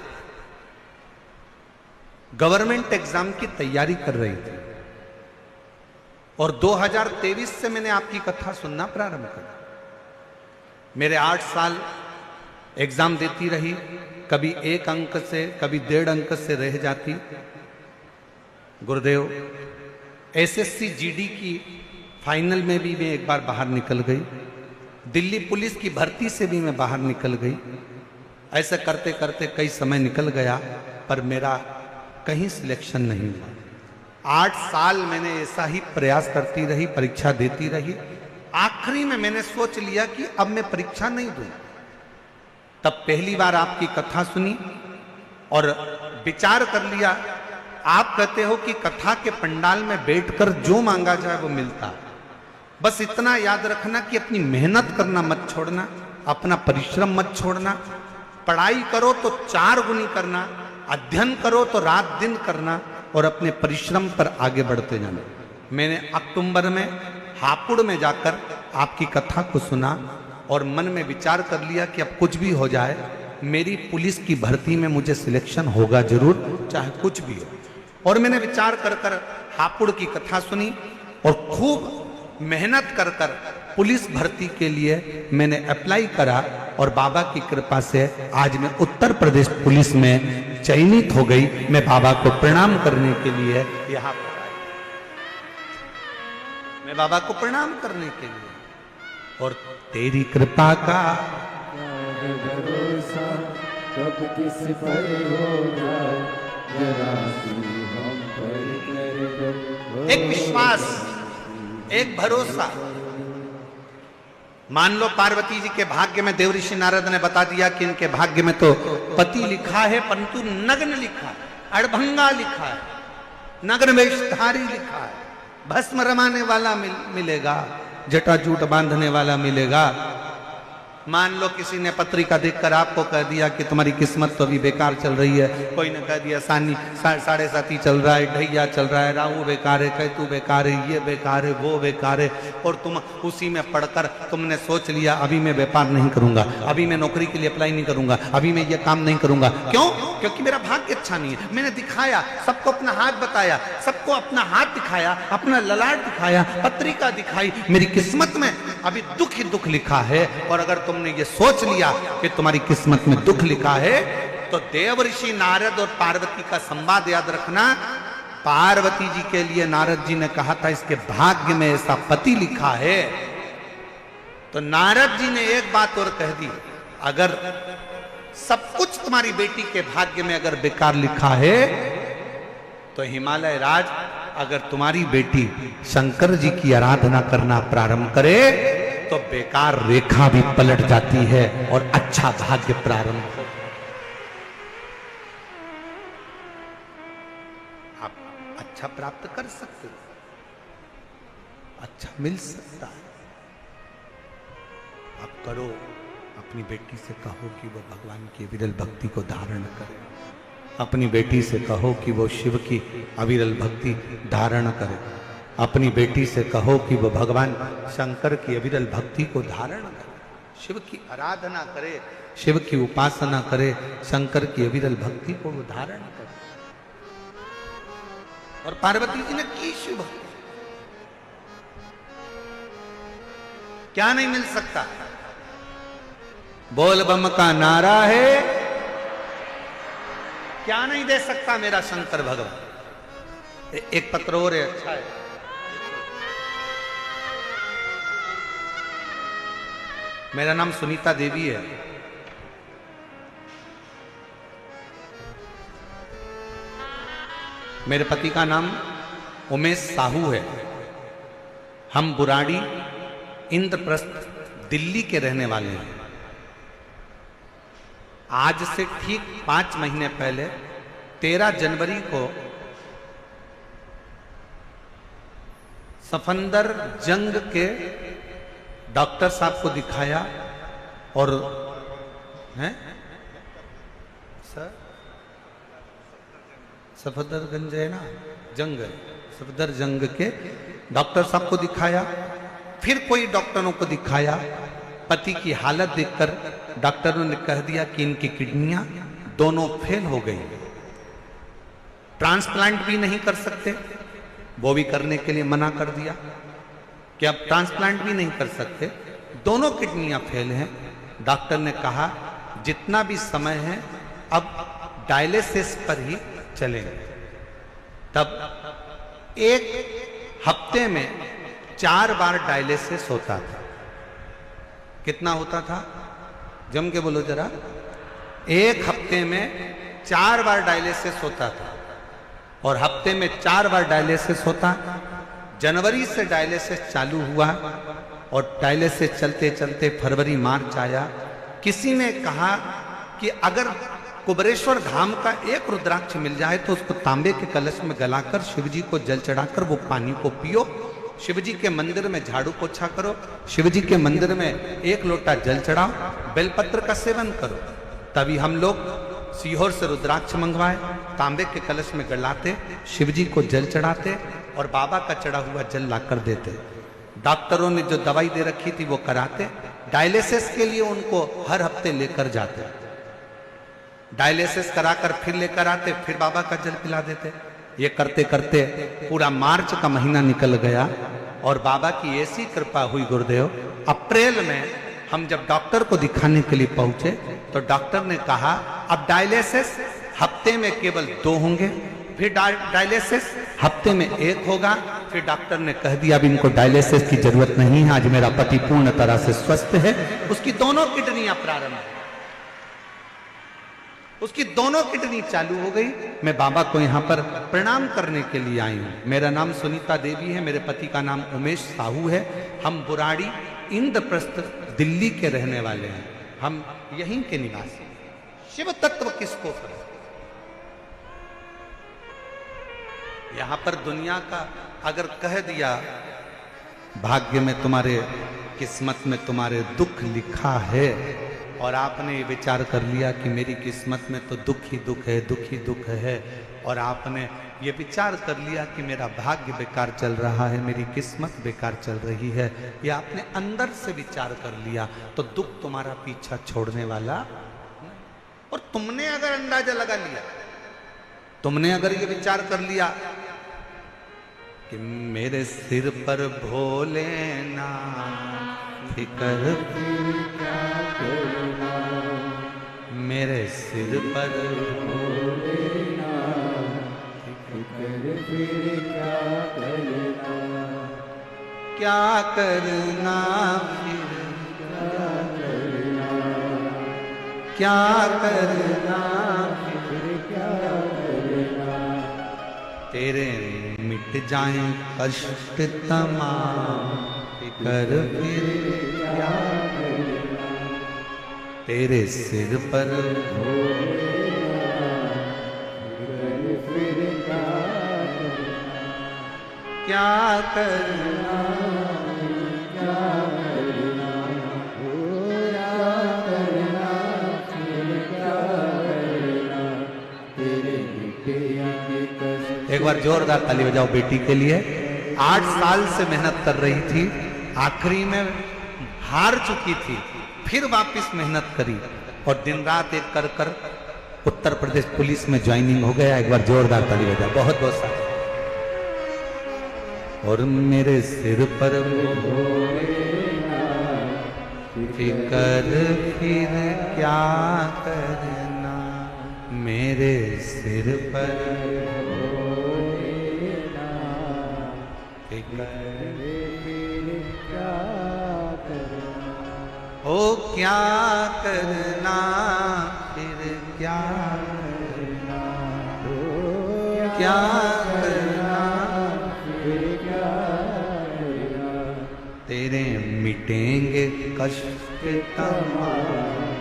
गवर्नमेंट एग्जाम की तैयारी कर रही थी, और 2023 से मैंने आपकी कथा सुनना प्रारंभ करा। मेरे 8 साल एग्जाम देती रही, कभी 1 अंक से, कभी 1.5 अंक से रह जाती। गुरुदेव, एसएससी जीडी की फाइनल में भी मैं एक बार बाहर निकल गई, दिल्ली पुलिस की भर्ती से भी मैं बाहर निकल गई। ऐसे करते करते कई समय निकल गया, पर मेरा कहीं सिलेक्शन नहीं हुआ। 8 साल मैंने ऐसा ही प्रयास करती रही, परीक्षा देती रही। आखिरी में मैंने सोच लिया कि अब मैं परीक्षा नहीं दूं। तब पहली बार आपकी कथा सुनी और विचार कर लिया। आप कहते हो कि कथा के पंडाल में बैठकर जो मांगा जाए वो मिलता है। बस इतना याद रखना कि अपनी मेहनत करना मत छोड़ना, अपना परिश्रम मत छोड़ना। पढ़ाई करो तो 4 गुनी करना, अध्ययन करो तो रात दिन करना, और अपने परिश्रम पर आगे बढ़ते जाना। मैंने अक्टूबर में हापुड़ में जाकर आपकी कथा को सुना और मन में विचार कर लिया कि अब कुछ भी हो जाए, मेरी पुलिस की भर्ती में मुझे सिलेक्शन होगा जरूर, चाहे कुछ भी हो। और मैंने विचार कर कर हापुड़ की कथा सुनी और खूब मेहनत कर कर पुलिस भर्ती के लिए मैंने अप्लाई करा, और बाबा की कृपा से आज मैं उत्तर प्रदेश पुलिस में चयनित हो गई। मैं बाबा को प्रणाम करने के लिए यहाँ पर आई, मैं बाबा को प्रणाम करने के लिए। और तेरी कृपा का भरोसा कब किस पर होगा, जरा सी हम पर कर दो। एक विश्वास, एक भरोसा। मान लो पार्वती जी के भाग्य में देवऋषि नारद ने बता दिया कि इनके भाग्य में तो पति लिखा है, परंतु नग्न लिखा है, अड़भंगा लिखा है, नग्न वेशधारी लिखा है, भस्म रमाने वाला मिलेगा, जटाजूट बांधने वाला मिलेगा। मान लो किसी ने पत्रिका देखकर आपको कह दिया कि तुम्हारी किस्मत तो अभी बेकार चल रही है, कोई ने कह दिया सानी 7.5 चल रहा है, ढैया चल रहा है, राहु बेकार है, कैतु बेकार है, ये बेकार है, वो बेकार है, और तुम उसी में पढ़कर तुमने सोच लिया अभी मैं व्यापार नहीं करूंगा, अभी मैं नौकरी के लिए अप्लाई नहीं करूंगा, अभी मैं ये काम नहीं करूंगा। क्यों? क्योंकि मेरा भाग्य अच्छा नहीं है। मैंने दिखाया, सबको अपना हाथ बताया, सबको अपना हाथ दिखाया, अपना ललाट दिखाया, पत्रिका दिखाई, मेरी किस्मत में अभी दुख ही दुख लिखा है। और अगर तुमने ये सोच लिया कि तुम्हारी किस्मत में दुख लिखा है, तो देवऋषि नारद और पार्वती का संवाद याद रखना। पार्वती जी के लिए नारद जी ने कहा था इसके भाग्य में ऐसा पति लिखा है, तो नारद जी ने एक बात और कह दी, अगर सब कुछ तुम्हारी बेटी के भाग्य में अगर बेकार लिखा है, तो हिमालय राज अगर तुम्हारी बेटी शंकर जी की आराधना करना प्रारंभ करे तो बेकार रेखा भी पलट जाती है और अच्छा भाग्य प्रारंभ हो। आप अच्छा प्राप्त कर सकते हो, अच्छा मिल सकता है। आप करो, अपनी बेटी से कहो कि वो भगवान की विरल भक्ति को धारण करे। अपनी बेटी से कहो कि वो शिव की अविरल भक्ति धारण करे। अपनी बेटी से कहो कि वो भगवान शंकर की अविरल भक्ति को धारण करे, शिव की आराधना करे, शिव की उपासना करे, शंकर की अविरल भक्ति को वो धारण करे। और पार्वती जी ने की शिव भक्ति। क्या नहीं मिल सकता? बोल बम का नारा है, क्या नहीं दे सकता मेरा शंकर भगवान। एक पत्र और है, अच्छा है। मेरा नाम सुनीता देवी है। मेरे पति का नाम उमेश साहू है। हम बुराड़ी इंद्रप्रस्थ दिल्ली के रहने वाले हैं। आज से ठीक 5 महीने पहले 13 जनवरी को सफंदर जंग के डॉक्टर साहब को दिखाया और हैं सर सफदरगंज है ना, जंग है, सफदर जंग के डॉक्टर साहब को दिखाया। फिर कोई डॉक्टरों को दिखाया। पति की हालत देखकर डॉक्टरों ने कह दिया कि इनकी किडनियां दोनों फेल हो गई, ट्रांसप्लांट भी नहीं कर सकते। वो भी करने के लिए मना कर दिया कि अब ट्रांसप्लांट भी नहीं कर सकते, दोनों किडनियां फेल हैं। डॉक्टर ने कहा जितना भी समय है अब डायलिसिस पर ही चलेंगे। तब एक हफ्ते में 4 बार डायलिसिस होता था। कितना होता था? जम के बोलो जरा। एक हफ्ते में 4 बार डायलिसिस होता था और हफ्ते में 4 बार डायलिसिस होता। जनवरी से डायलिसिस चालू हुआ और डायलिसिस चलते चलते फरवरी मार्च आया। किसी ने कहा कि अगर कुबरेश्वर धाम का एक रुद्राक्ष मिल जाए तो उसको तांबे के कलश में गलाकर शिवजी को जल चढ़ाकर वो पानी को पियो, शिवजी के मंदिर में झाड़ू पोछा करो, शिवजी के मंदिर में 1 लोटा जल चढ़ाओ, बेलपत्र का सेवन करो। तभी हम लोग सीहोर से रुद्राक्ष मंगवाए, तांबे के कलश में गलाते, शिवजी को जल चढ़ाते और बाबा का चढ़ा हुआ जल लाकर देते। डॉक्टरों ने जो दवाई दे रखी थी वो कराते। डायलिसिस के लिए उनको हर हफ्ते लेकर जाते, डायलिसिस कराकर फिर लेकर आते, फिर बाबा का जल पिला देते। ये करते करते पूरा मार्च का महीना निकल गया और बाबा की ऐसी कृपा हुई गुरुदेव, अप्रैल में हम जब डॉक्टर को दिखाने के लिए पहुंचे तो डॉक्टर ने कहा अब डायलिसिस हफ्ते में केवल 2 होंगे, फिर डायलिसिस हफ्ते में 1 होगा। फिर डॉक्टर ने कह दिया अब इनको डायलिसिस की जरूरत नहीं है, आज मेरा पति पूर्ण तरह से स्वस्थ है। उसकी दोनों किडनियां प्रारंभ है, उसकी दोनों किडनी चालू हो गई। मैं बाबा को यहाँ पर प्रणाम करने के लिए आई हूँ। मेरा नाम सुनीता देवी है, मेरे पति का नाम उमेश साहू है। हम बुराड़ी इंद्रप्रस्थ दिल्ली के रहने वाले हैं, हम यहीं के निवासी। शिव तत्व किसको करें? यहां पर दुनिया का अगर कह दिया भाग्य में तुम्हारे, किस्मत में तुम्हारे दुख लिखा है और आपने ये विचार कर लिया कि मेरी किस्मत में तो दुख ही दुख है, दुख ही दुख है, और आपने ये विचार कर लिया कि मेरा भाग्य बेकार चल रहा है, मेरी किस्मत बेकार चल रही है, ये आपने अंदर से विचार कर लिया तो दुख तुम्हारा पीछा छोड़ने वाला। और तुमने अगर अंदाजा लगा लिया, तुमने अगर ये विचार कर लिया कि मेरे सिर पर भोलेनाथ फिकर मेरे सिर पर क्या करना फिर क्या करना फिर तेरे मिट जाए कष्ट तमाम, कर फिर क्या तेरे सिर पर क्या करना, एक बार जोरदार ताली बजाओ बेटी के लिए। 8 साल से मेहनत कर रही थी, आखिरी में हार चुकी थी, फिर वापस मेहनत करी और दिन रात एक कर कर उत्तर प्रदेश पुलिस में ज्वाइनिंग हो गया। एक बार जोरदार ताली बजाओ, बहुत बहुत सारा। और मेरे सिर पर फिकर फिर क्या करना, मेरे सिर पर ओ क्या करना, फिर क्या करना, क्या करना, फिर क्या करना, तेरे मिटेंगे कष्ट तमाम,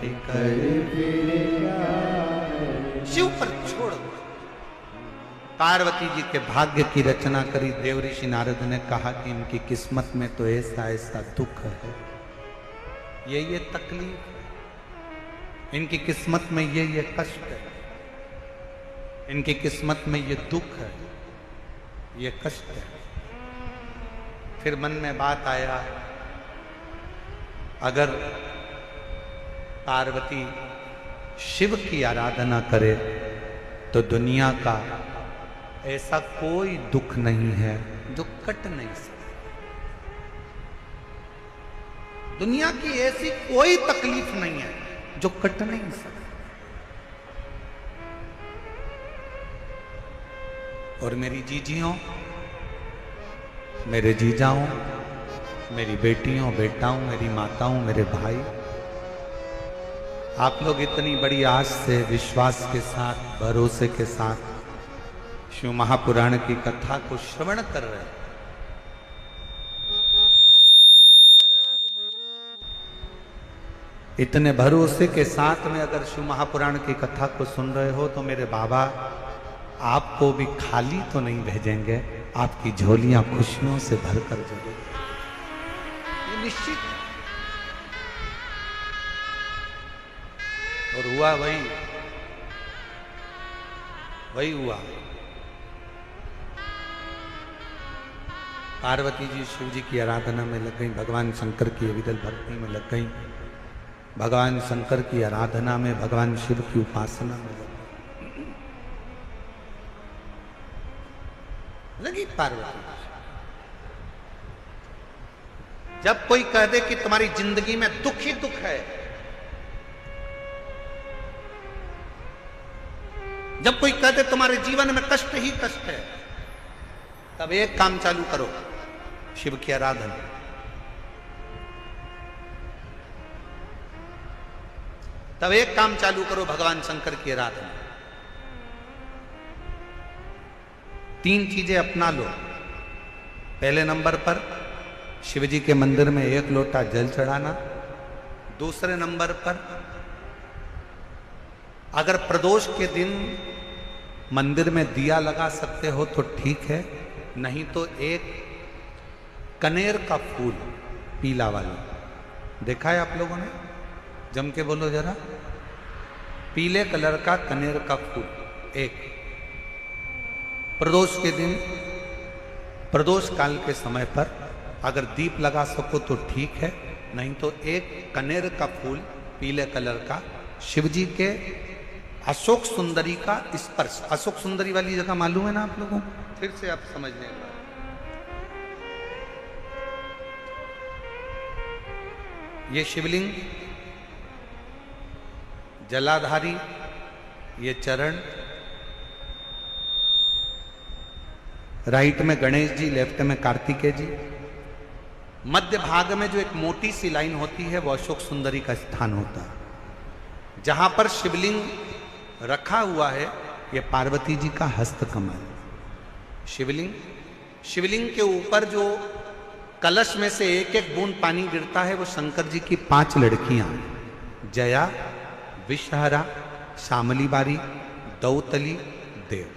फिकर फिर क्या करना। शिव पर छोड़ दो। पार्वती जी के भाग्य की रचना करी देवऋषि नारद ने कहा कि इनकी किस्मत में तो ऐसा ऐसा दुख है, ये तकलीफ है, इनकी किस्मत में ये कष्ट है, इनकी किस्मत में ये दुख है, ये कष्ट है। फिर मन में बात आया, अगर पार्वती शिव की आराधना करे तो दुनिया का ऐसा कोई दुख नहीं है जो कट नहीं सकता। दुनिया की ऐसी कोई तकलीफ नहीं है जो कट नहीं सकती। और मेरी जीजियों, मेरे जीजाओं, मेरी बेटियों, बेटाओं, मेरी माताओं, मेरे भाई, आप लोग इतनी बड़ी आस से, विश्वास के साथ, भरोसे के साथ शिव महापुराण की कथा को श्रवण कर रहे हैं। इतने भरोसे के साथ में अगर शिव महापुराण की कथा को सुन रहे हो तो मेरे बाबा आपको भी खाली तो नहीं भेजेंगे, आपकी झोलियां खुशियों से भरकर जरूर, ये निश्चित। और हुआ वही हुआ। पार्वती जी शिव जी की आराधना में लग गई, भगवान शंकर की विरल भक्ति में लग गई, भगवान शंकर की आराधना में, भगवान शिव की उपासना में लगी पार्वती। जब कोई कह दे कि तुम्हारी जिंदगी में दुख ही दुख है, जब कोई कह दे तुम्हारे जीवन में कष्ट ही कष्ट है, तब एक काम चालू करो, शिव की आराधना। तब एक काम चालू करो, भगवान शंकर की आराधना। 3 चीजें अपना लो। पहले नंबर पर शिव जी के मंदिर में 1 लोटा जल चढ़ाना। दूसरे नंबर पर अगर प्रदोष के दिन मंदिर में दिया लगा सकते हो तो ठीक है, नहीं तो एक कनेर का फूल पीला वाला, देखा है आप लोगों ने? जम के बोलो जरा। पीले कलर का कनेर का फूल एक, प्रदोष के दिन, प्रदोष काल के समय पर अगर दीप लगा सको तो ठीक है, नहीं तो एक कनेर का फूल पीले कलर का, शिव जी के अशोक सुंदरी का स्पर्श। अशोक सुंदरी वाली जगह मालूम है ना आप लोगों को? फिर से आप समझने लगे। ये शिवलिंग, जलाधारी, ये चरण, राइट में गणेश जी, लेफ्ट में कार्तिकेय जी, मध्य भाग में जो एक मोटी सी लाइन होती है वो अशोक सुंदरी का स्थान होता है। जहां पर शिवलिंग रखा हुआ है ये पार्वती जी का हस्त कमल। शिवलिंग, शिवलिंग के ऊपर जो कलश में से एक एक बूंद पानी गिरता है वो शंकर जी की 5 लड़कियां, जया, विषहरा, शामली बारी, दौतली, देव।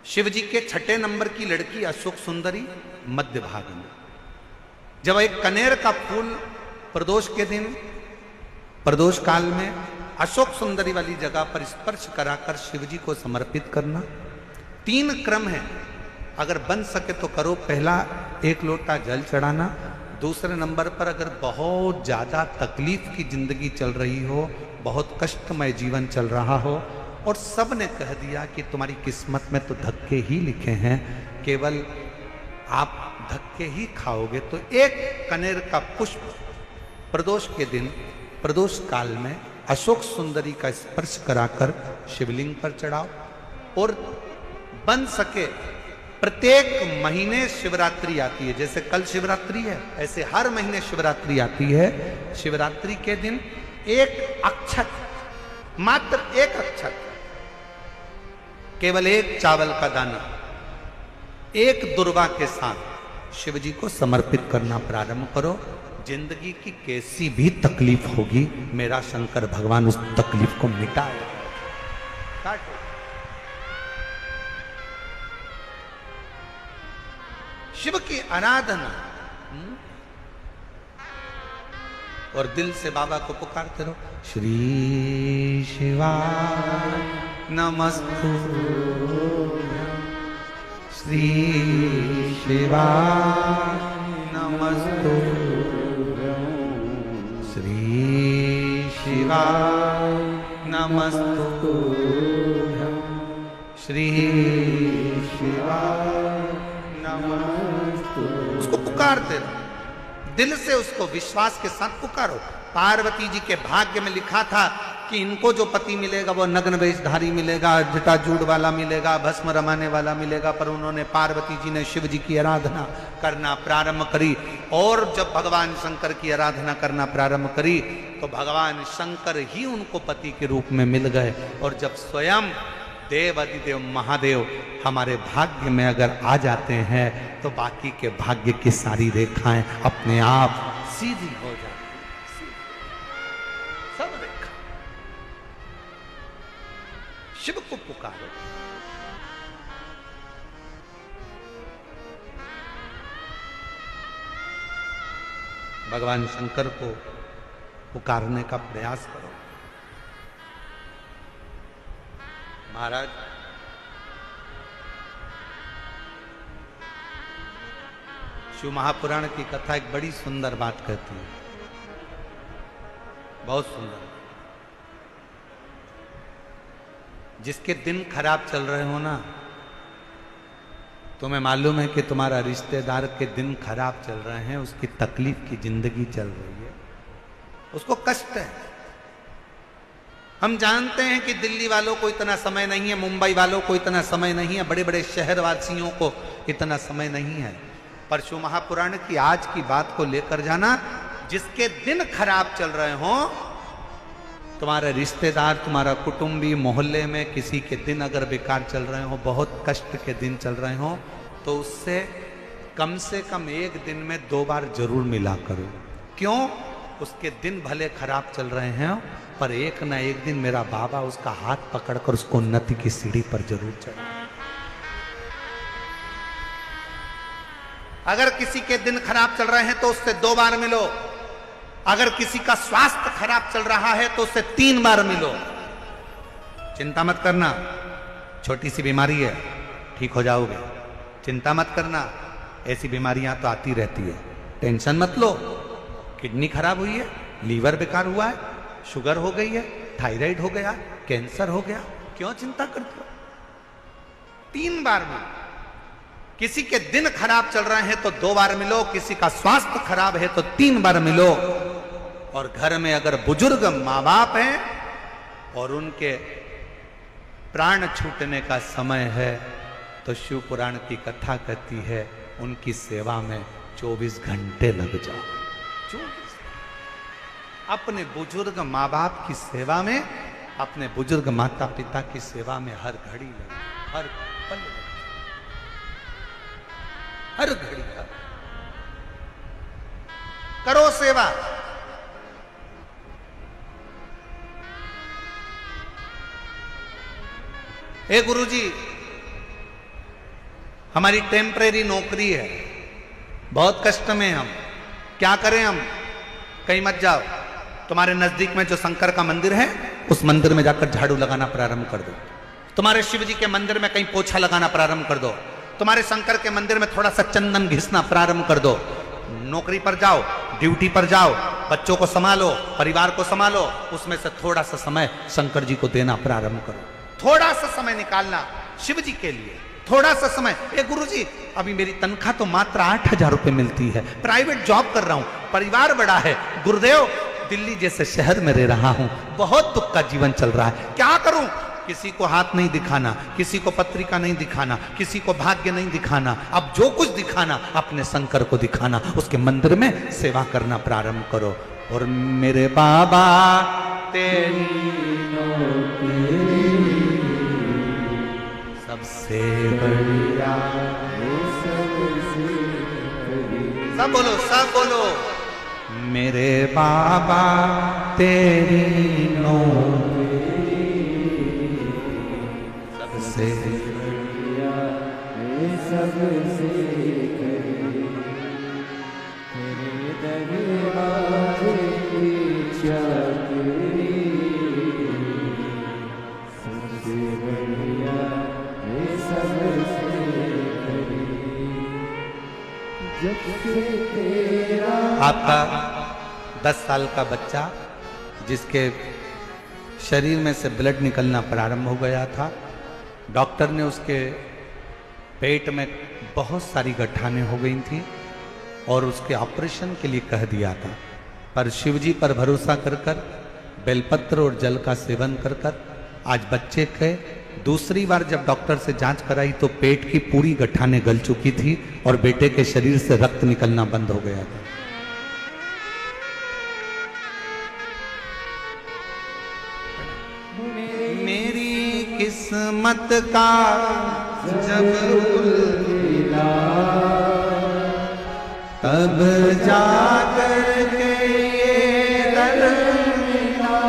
शिव जी के 6 नंबर की लड़की अशोक सुंदरी मध्य भाग में। जब एक कनेर का फूल प्रदोष के दिन, प्रदोष काल में अशोक सुंदरी वाली जगह पर स्पर्श कराकर शिव जी को समर्पित करना। 3 क्रम है, अगर बन सके तो करो। पहला 1 लोटा जल चढ़ाना। दूसरे नंबर पर अगर बहुत ज्यादा तकलीफ की जिंदगी चल रही हो, बहुत कष्टमय जीवन चल रहा हो और सब ने कह दिया कि तुम्हारी किस्मत में तो धक्के ही लिखे हैं, केवल आप धक्के ही खाओगे, तो 1 कनेर का पुष्प प्रदोष के दिन, प्रदोष काल में अशोक सुंदरी का स्पर्श कराकर शिवलिंग पर चढ़ाओ। और बन सके प्रत्येक महीने शिवरात्रि आती है, जैसे कल शिवरात्रि है ऐसे हर महीने शिवरात्रि आती है। शिवरात्रि के दिन 1 अक्षत, मात्र 1 अक्षत, केवल 1 चावल का दाना 1 दुर्वा के साथ शिव जी को समर्पित करना प्रारंभ करो। जिंदगी की कैसी भी तकलीफ होगी, मेरा शंकर भगवान उस तकलीफ को मिटाएगा। काटो। शिव की आराधना और दिल से बाबा को पुकारते रहो। श्री शिवाय नमस्तु, श्री शिवाय नमस्तु, श्री शिवाय नमस्तु, श्री शिवाय नमस्तु। उसको पुकारते रहो, दिल से उसको विश्वास के साथ पुकारो। पार्वती जी के भाग्य में लिखा था कि इनको जो पति मिलेगा वो नग्न वेशधारी मिलेगा, जटाजूड़ वाला मिलेगा, भस्म रमाने वाला मिलेगा, पर उन्होंने, पार्वती जी ने शिव जी की आराधना करना प्रारंभ करी। और जब भगवान शंकर की आराधना करना प्रारंभ करी तो भगवान शंकर ही उनको पति के रूप में मिल गए। और जब स्वयं देव अधिदेव महादेव हमारे भाग्य में अगर आ जाते हैं तो बाकी के भाग्य की सारी रेखाएं अपने आप सीधी हो जाती हैं। सब रेखा शिव को पुकारो। भगवान शंकर को पुकारने का प्रयास करो। महाराज, शिव महापुराण की कथा एक बड़ी सुंदर बात कहती है, बहुत सुंदर। जिसके दिन खराब चल रहे हो ना, तुम्हें मालूम है कि तुम्हारा रिश्तेदार के दिन खराब चल रहे हैं, उसकी तकलीफ की जिंदगी चल रही है, उसको कष्ट है। हम जानते हैं कि दिल्ली वालों को इतना समय नहीं है, मुंबई वालों को इतना समय नहीं है, बड़े बड़े शहर वासियों को इतना समय नहीं है, पर शिव महापुराण की आज की बात को लेकर जाना। जिसके दिन खराब चल रहे हो, तुम्हारे रिश्तेदार, तुम्हारा कुटुंबी, मोहल्ले में किसी के दिन अगर बेकार चल रहे हो, बहुत कष्ट के दिन चल रहे हो, तो उससे कम से कम 1 दिन में 2 बार जरूर मिला करो। क्यों? उसके दिन भले खराब चल रहे हैं, पर एक ना एक दिन मेरा बाबा उसका हाथ पकड़कर उसको उन्नति की सीढ़ी पर जरूर चढ़ा। अगर किसी के दिन खराब चल रहे हैं तो उससे 2 बार मिलो। अगर किसी का स्वास्थ्य खराब चल रहा है तो उससे 3 बार मिलो। चिंता मत करना, छोटी सी बीमारी है, ठीक हो जाओगे। चिंता मत करना, ऐसी बीमारियां तो आती रहती है, टेंशन मत लो। किडनी खराब हुई है, लीवर बेकार हुआ है, शुगर हो गई है, थायराइड हो गया, कैंसर हो गया, क्यों चिंता करते हो? 3 बार मिलो। किसी के दिन खराब चल रहे हैं तो 2 बार मिलो, किसी का स्वास्थ्य खराब है तो 3 बार मिलो। और घर में अगर बुजुर्ग माँ बाप हैं और उनके प्राण छूटने का समय है तो शिव पुराण की कथा कहती है उनकी सेवा में 24 घंटे लग जाओ। 24 अपने बुजुर्ग माँ बाप की सेवा में, अपने बुजुर्ग माता पिता की सेवा में हर घड़ी लगे, हर पल लगे। हर घड़ी करो सेवा। हे गुरुजी, हमारी टेम्परेरी नौकरी है, बहुत कष्ट में हम, क्या करें हम? कहीं मत जाओ, तुम्हारे नजदीक में जो शंकर का मंदिर है उस मंदिर में जाकर झाड़ू लगाना प्रारंभ कर दो। तुम्हारे शिव जी के मंदिर में कहीं पोछा लगाना प्रारंभ कर दो। तुम्हारे शंकर के मंदिर में थोड़ा सा चंदन घिसना प्रारंभ कर दो। नौकरी पर जाओ, ड्यूटी पर जाओ, बच्चों को संभालो, परिवार को संभालो, उसमें से थोड़ा सा समय शंकर जी को देना प्रारंभ करो। थोड़ा सा समय निकालना शिव जी के लिए, थोड़ा सा समय। ए गुरुजी, अभी मेरी तनख्वाह तो मात्र 8,000 रुपए मिलती है, प्राइवेट जॉब कर रहा हूं, परिवार बड़ा है, गुरुदेव दिल्ली जैसे शहर में रह रहा हूं, बहुत दुख का जीवन चल रहा है, क्या करूं? किसी को हाथ नहीं दिखाना, किसी को पत्रिका नहीं दिखाना, किसी को भाग्य नहीं दिखाना, अब जो कुछ दिखाना अपने शंकर को दिखाना, उसके मंदिर में सेवा करना प्रारंभ करो। और मेरे बाबा तेरी सबसे बढ़िया, सब बोलो, सब बोलो, मेरे बाबा तेरी सबसे बढ़िया, सबसे तेरे दरबार की चाकरी, सबसे बढ़िया सबसे जब से तेरा। आपका 10 साल का बच्चा जिसके शरीर में से ब्लड निकलना प्रारंभ हो गया था, डॉक्टर ने उसके पेट में बहुत सारी गठाने हो गई थी और उसके ऑपरेशन के लिए कह दिया था, पर शिवजी पर भरोसा कर कर, बेलपत्र और जल का सेवन कर कर आज बच्चे के दूसरी बार जब डॉक्टर से जांच कराई तो पेट की पूरी गठाने गल चुकी थी और बेटे के शरीर से रक्त निकलना बंद हो गया था। मेरी किस्मत का जब उल्टा तब जाकर के ये दर मिला,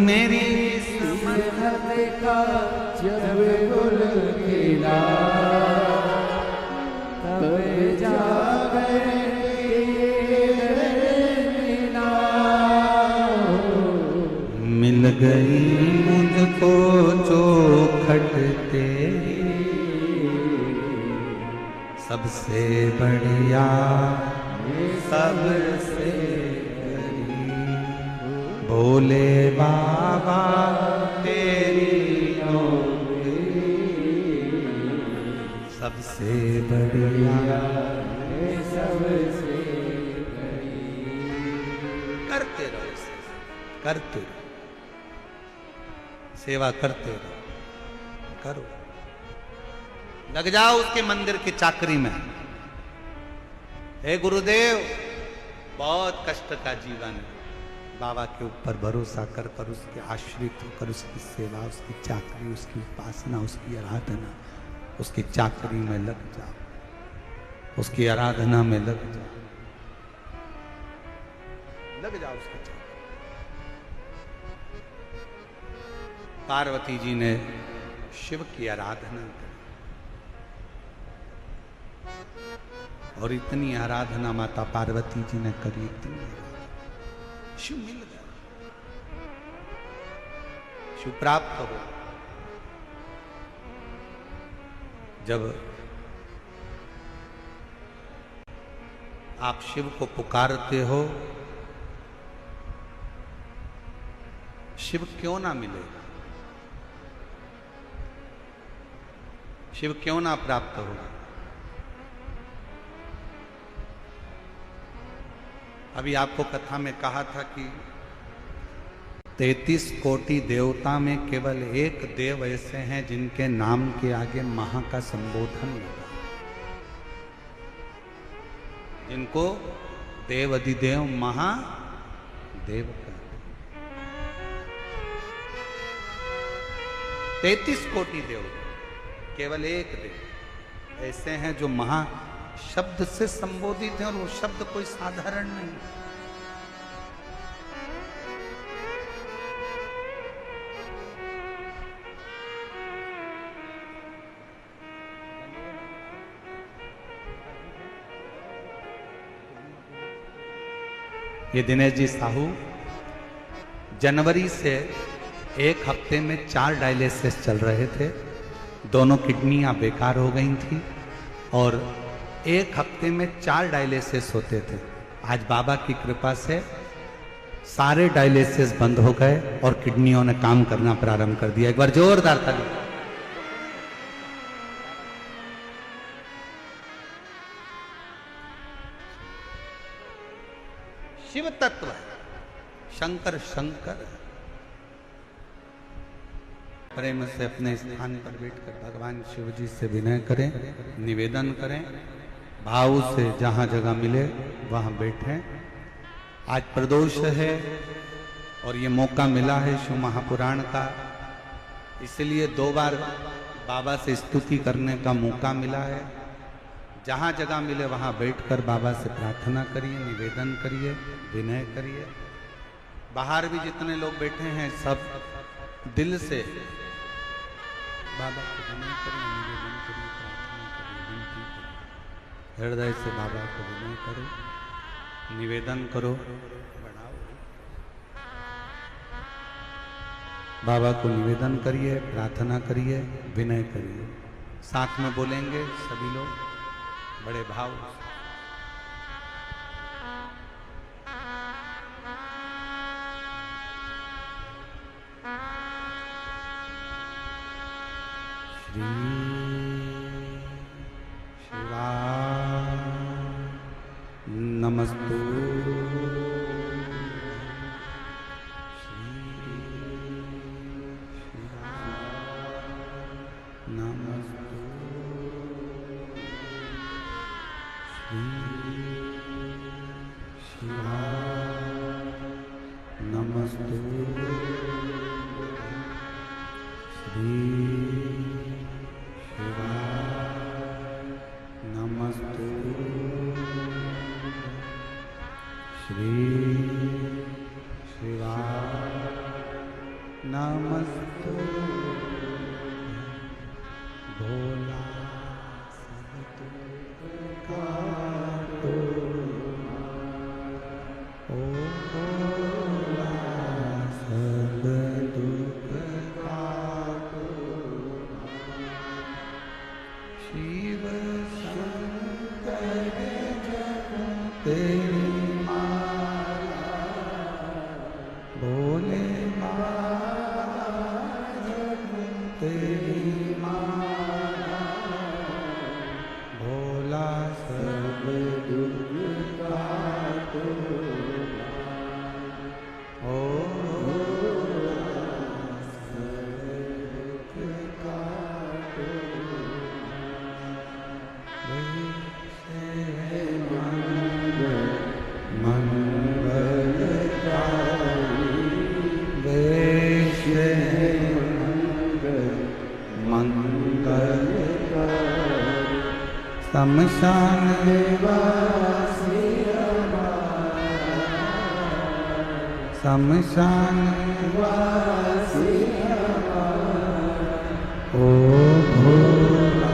मेरी किस्मत का जब गुल खिला तब जाकर मिल गई मुझको चौखट तेरी सबसे बढ़िया, सबसे करीब, भोले बाबा तेरी नौकरी सबसे बढ़िया, सबसे करते रहो, करते रहो, सेवा करते रहो, करो, लग जाओ उसके मंदिर की चाकरी में। हे गुरुदेव, बहुत कष्ट का जीवन है, बाबा के ऊपर भरोसा कर कर, उसके आश्रित होकर उसकी सेवा, उसकी चाकरी, उसकी उपासना, उसकी आराधना, उसकी चाकरी में लग जाओ, उसकी आराधना में लग जाओ, लग जाओ उसकी चाकरी। पार्वती जी ने शिव की आराधना की और इतनी आराधना माता पार्वती जी ने करी, इतनी आराधना, शिव मिल गया, शिव प्राप्त हो। जब आप शिव को पुकारते हो, शिव क्यों ना मिलेगा, शिव क्यों ना प्राप्त होगा? अभी आपको कथा में कहा था कि 33 कोटि देवता में केवल एक देव ऐसे हैं जिनके नाम के आगे महा का संबोधन लगा, जिनको देव अधिदेव महादेव कहते। 33 कोटि देव, केवल एक देव, ऐसे हैं जो महा शब्द से संबोधित हैं और वो शब्द कोई साधारण नहीं। ये दिनेश जी साहू जनवरी से एक हफ्ते में 4 डायलिसिस चल रहे थे। दोनों किडनियां बेकार हो गई थी और एक हफ्ते में 4 डायलिसिस होते थे। आज बाबा की कृपा से सारे डायलिसिस बंद हो गए और किडनियों ने काम करना प्रारंभ कर दिया। एक बार जोरदार ताली। शिव तत्व है, शंकर शंकर। प्रेम से अपने स्थान पर बैठकर भगवान शिव जी से विनय करें, निवेदन करें, भाव से जहां जगह मिले वहां बैठें। आज प्रदोष है और ये मौका मिला है शिव महापुराण का, इसलिए 2 बार बाबा से स्तुति करने का मौका मिला है। जहां जगह मिले वहां बैठकर बाबा से प्रार्थना करिए, निवेदन करिए, विनय करिए। बाहर भी जितने लोग बैठे हैं सब दिल से बाबा को विनय करें, निवेदन करें, प्रार्थना करें, विनती करें। हृदय से बाबा को विनय करो, निवेदन करो, बढ़ाओ। बाबा को निवेदन करिए, प्रार्थना करिए, विनय करिए। साथ में बोलेंगे सभी लोग बड़े भाव। श्री शिवाय नमस्तु। श्री शिवाय नमस्तु। नमस्तु। श्री शिवाय नमस्तु। श्री शिवाय नमस्तु। भोला सब दुख काटो, ओ भोला सब दुख काटो। शिव शंकर जग तेरी माला, भोले जग तेरी माला। भोला सब दुख काटो, ओ सब दुख काटो। मंगलकारी वेश मंगलकारी शमशान निवासी शमशान निवासी ओ भोला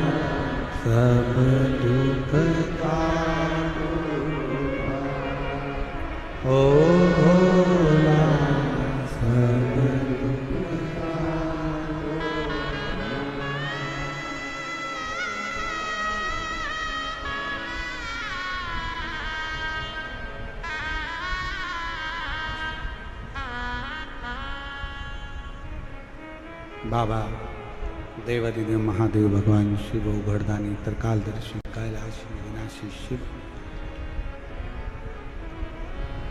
सब दुख काटो, ओ भोला सब दुख काटो। बाबा देवादिदेव महादेव भगवान शिव उघड़दानी त्रिकालदर्शी कैलाशी विनाशी शिव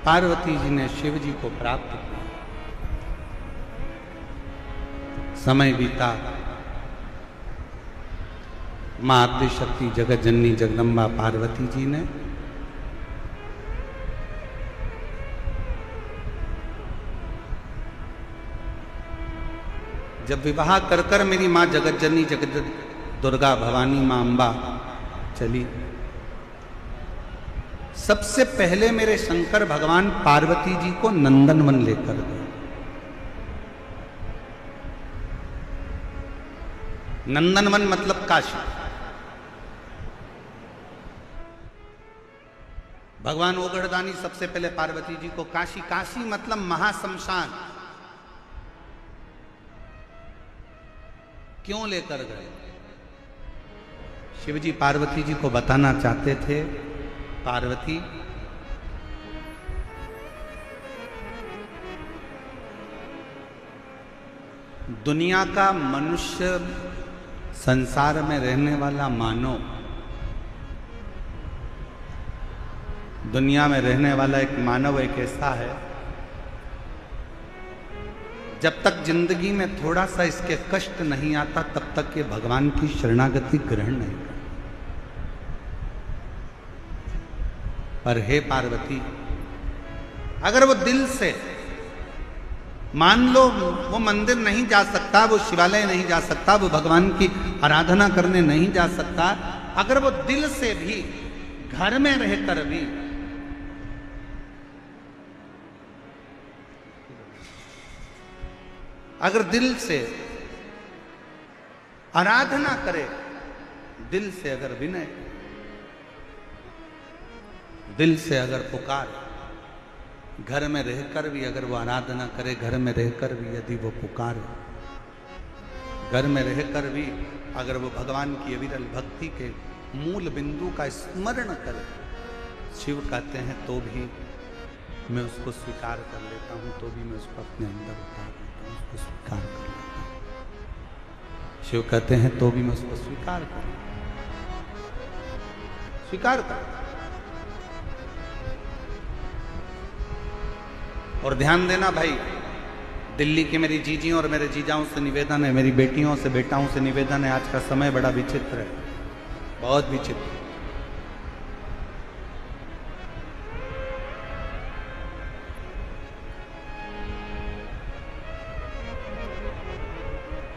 पार्वती जी ने शिव जी को प्राप्त किया। समय बीता, मां आद्यशक्ति जगत जननी जगदम्बा पार्वती जी ने जब विवाह कर कर मेरी मां जगत जननी जगत दुर्गा भवानी मां अंबा चली। सबसे पहले मेरे शंकर भगवान पार्वती जी को नंदनवन लेकर गए। नंदनवन मतलब काशी। भगवान ओगड़दानी सबसे पहले पार्वती जी को काशी, काशी मतलब महाशमशान, क्यों लेकर गए? शिवजी पार्वती जी को बताना चाहते थे, पार्वती दुनिया का मनुष्य, संसार में रहने वाला मानव, दुनिया में रहने वाला एक मानव एक ऐसा है, जब तक जिंदगी में थोड़ा सा इसके कष्ट नहीं आता तब तक ये भगवान की शरणागति ग्रहण नहीं करता। पर हे पार्वती, अगर वो दिल से, मान लो वो मंदिर नहीं जा सकता, वो शिवालय नहीं जा सकता, वो भगवान की आराधना करने नहीं जा सकता, अगर वो दिल से भी घर में रहकर भी अगर दिल से आराधना करे, दिल से अगर विनय, दिल से अगर पुकार, घर में रहकर भी अगर वो आराधना करे, घर में रहकर भी यदि वो पुकारे, घर में रहकर भी अगर वो भगवान की अविरल भक्ति के मूल बिंदु का स्मरण करे, शिव कहते हैं तो भी मैं उसको स्वीकार कर लेता हूं, तो भी मैं उसको अपने अंदर उतार लेता हूं, उसको स्वीकार कर लेता हूं। शिव कहते हैं तो भी मैं उसको स्वीकार कर, स्वीकार कर। और ध्यान देना भाई, दिल्ली के मेरी जीजियों और मेरे जीजाओं से निवेदन है, मेरी बेटियों से बेटाओं से निवेदन है, आज का समय बड़ा विचित्र है, बहुत विचित्र।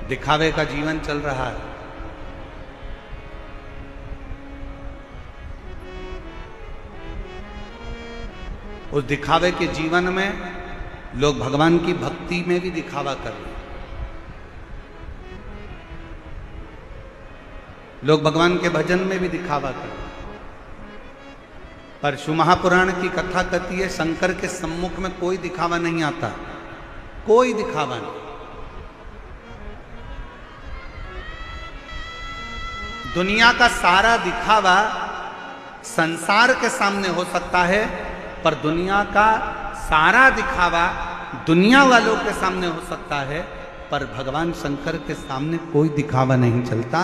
दिखावे का जीवन चल रहा है। उस दिखावे के जीवन में लोग भगवान की भक्ति में भी दिखावा कर रहे हैं, लोग भगवान के भजन में भी दिखावा कर रहे हैं। पर शिव महापुराण की कथा कहती है, शंकर के सम्मुख में कोई दिखावा नहीं आता, कोई दिखावा नहीं। दुनिया का सारा दिखावा संसार के सामने हो सकता है, पर दुनिया का सारा दिखावा दुनिया वालों के सामने हो सकता है, पर भगवान शंकर के सामने कोई दिखावा नहीं चलता।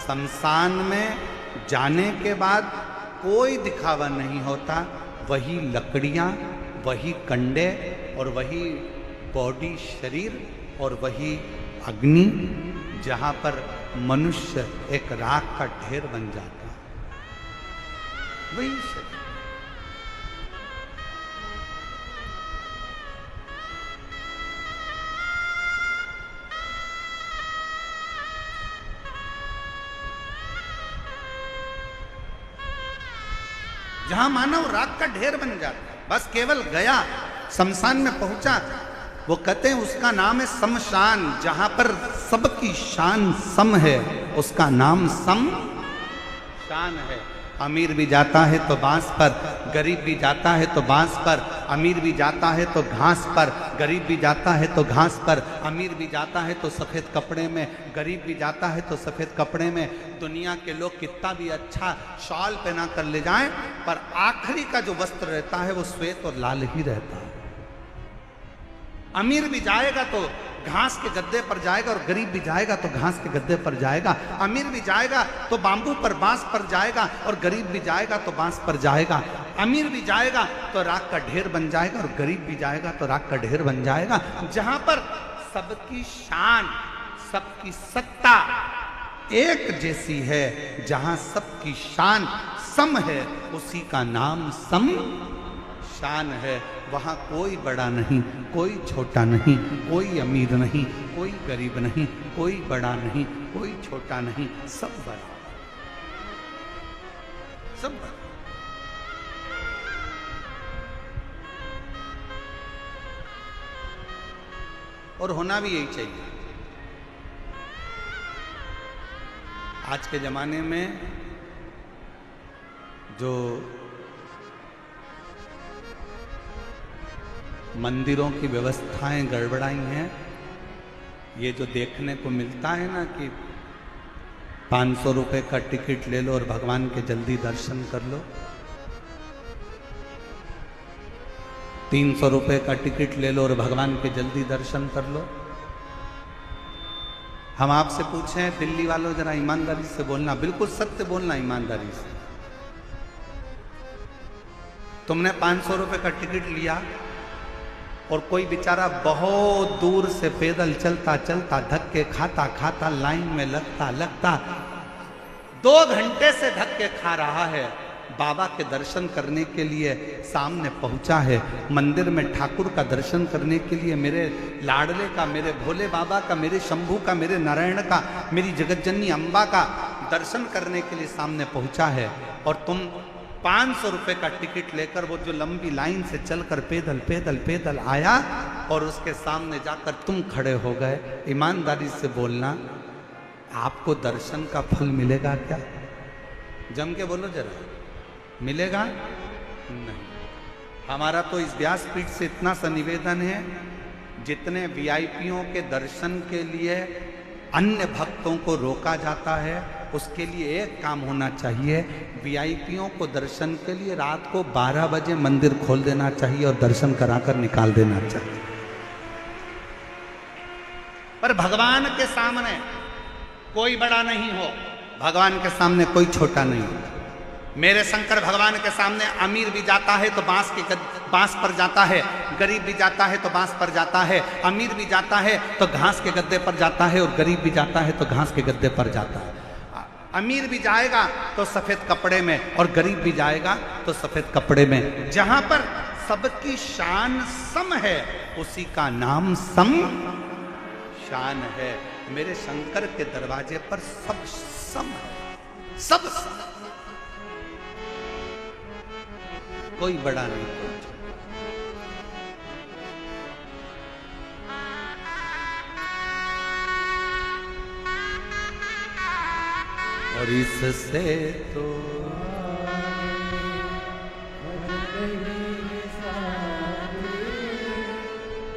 शमशान में जाने के बाद कोई दिखावा नहीं होता, वही लकड़ियाँ, वही कंडे और वही बॉडी शरीर और वही अग्नि, जहाँ पर मनुष्य एक राख का ढेर बन जाता, वही शरीर। जहां मानव राख का ढेर बन जाता, बस केवल गया, शमशान में पहुंचा, वो कहते हैं उसका नाम है शमशान, जहां पर सबकी शान सम है, उसका नाम सम शान है। अमीर भी जाता है तो बांस पर, गरीब भी जाता है तो बांस पर, अमीर भी जाता है तो घास पर, गरीब भी जाता है तो घास पर, अमीर भी जाता है तो सफ़ेद कपड़े में, गरीब भी जाता है तो सफ़ेद कपड़े में। दुनिया के लोग कितना भी अच्छा शॉल पहना कर ले जाएं, पर आखिरी का जो वस्त्र रहता है वो श्वेत और लाल ही रहता है। अमीर भी जाएगा तो घास के गद्दे पर जाएगा और गरीब भी जाएगा तो घास के गद्दे पर जाएगा। अमीर भी जाएगा तो बांबू पर बांस पर जाएगा और गरीब भी जाएगा तो बांस पर जाएगा। अमीर भी जाएगा तो राख का ढेर बन जाएगा और गरीब भी जाएगा तो राख का ढेर बन जाएगा। जहां पर सबकी शान, सबकी सत्ता एक जैसी है, जहां सबकी शान सम है, उसी का नाम शमशान शान है, वहाँ कोई बड़ा नहीं, कोई छोटा नहीं, कोई अमीर नहीं, कोई गरीब नहीं, कोई बड़ा नहीं, कोई छोटा नहीं, सब बड़ा, सब बड़ा। और होना भी यही चाहिए। आज के जमाने में जो मंदिरों की व्यवस्थाएं गड़बड़ाई हैं, ये जो देखने को मिलता है ना कि 500 रुपए का टिकट ले लो और भगवान के जल्दी दर्शन कर लो, 300 रुपए का टिकट ले लो और भगवान के जल्दी दर्शन कर लो। हम आपसे पूछें दिल्ली वालों, जरा ईमानदारी से बोलना, बिल्कुल सत्य बोलना ईमानदारी से। तुमने 500 रुपए का टिकट लिया और कोई बेचारा बहुत दूर से पैदल चलता चलता, धक्के खाता खाता, लाइन में लगता लगता 2 घंटे से धक्के खा रहा है, बाबा के दर्शन करने के लिए सामने पहुंचा है, मंदिर में ठाकुर का दर्शन करने के लिए, मेरे लाडले का, मेरे भोले बाबा का, मेरे शंभू का, मेरे नारायण का, मेरी जगतजननी अम्बा का दर्शन करने के लिए सामने पहुंचा है, और तुम 500 रुपए का टिकट लेकर वो जो लंबी लाइन से चलकर पैदल पैदल पैदल आया और उसके सामने जाकर तुम खड़े हो गए। ईमानदारी से बोलना, आपको दर्शन का फल मिलेगा क्या? जम के बोलो जरा, मिलेगा नहीं। हमारा तो इस व्यासपीठ से इतना सा निवेदन है, जितने वीआईपीओं के दर्शन के लिए अन्य भक्तों को रोका जाता है, उसके लिए एक काम होना चाहिए, वीआईपीओं को दर्शन के लिए रात को 12 बजे मंदिर खोल देना चाहिए और दर्शन कराकर निकाल देना चाहिए। पर भगवान के सामने कोई बड़ा नहीं हो, भगवान के सामने कोई छोटा नहीं हो। मेरे शंकर भगवान के सामने अमीर भी जाता है तो बांस पर जाता है, गरीब भी जाता है तो बांस पर जाता है, अमीर भी जाता है तो घास के गद्दे पर जाता है, और गरीब भी जाता है तो घास के गद्दे पर जाता है। अमीर भी जाएगा तो सफेद कपड़े में, और गरीब भी जाएगा तो सफेद कपड़े में। जहां पर सबकी शान सम है, उसी का नाम सम शान है। मेरे शंकर के दरवाजे पर सब सम है, सब सम, कोई बड़ा नहीं, कोई छोटा। और इससे तो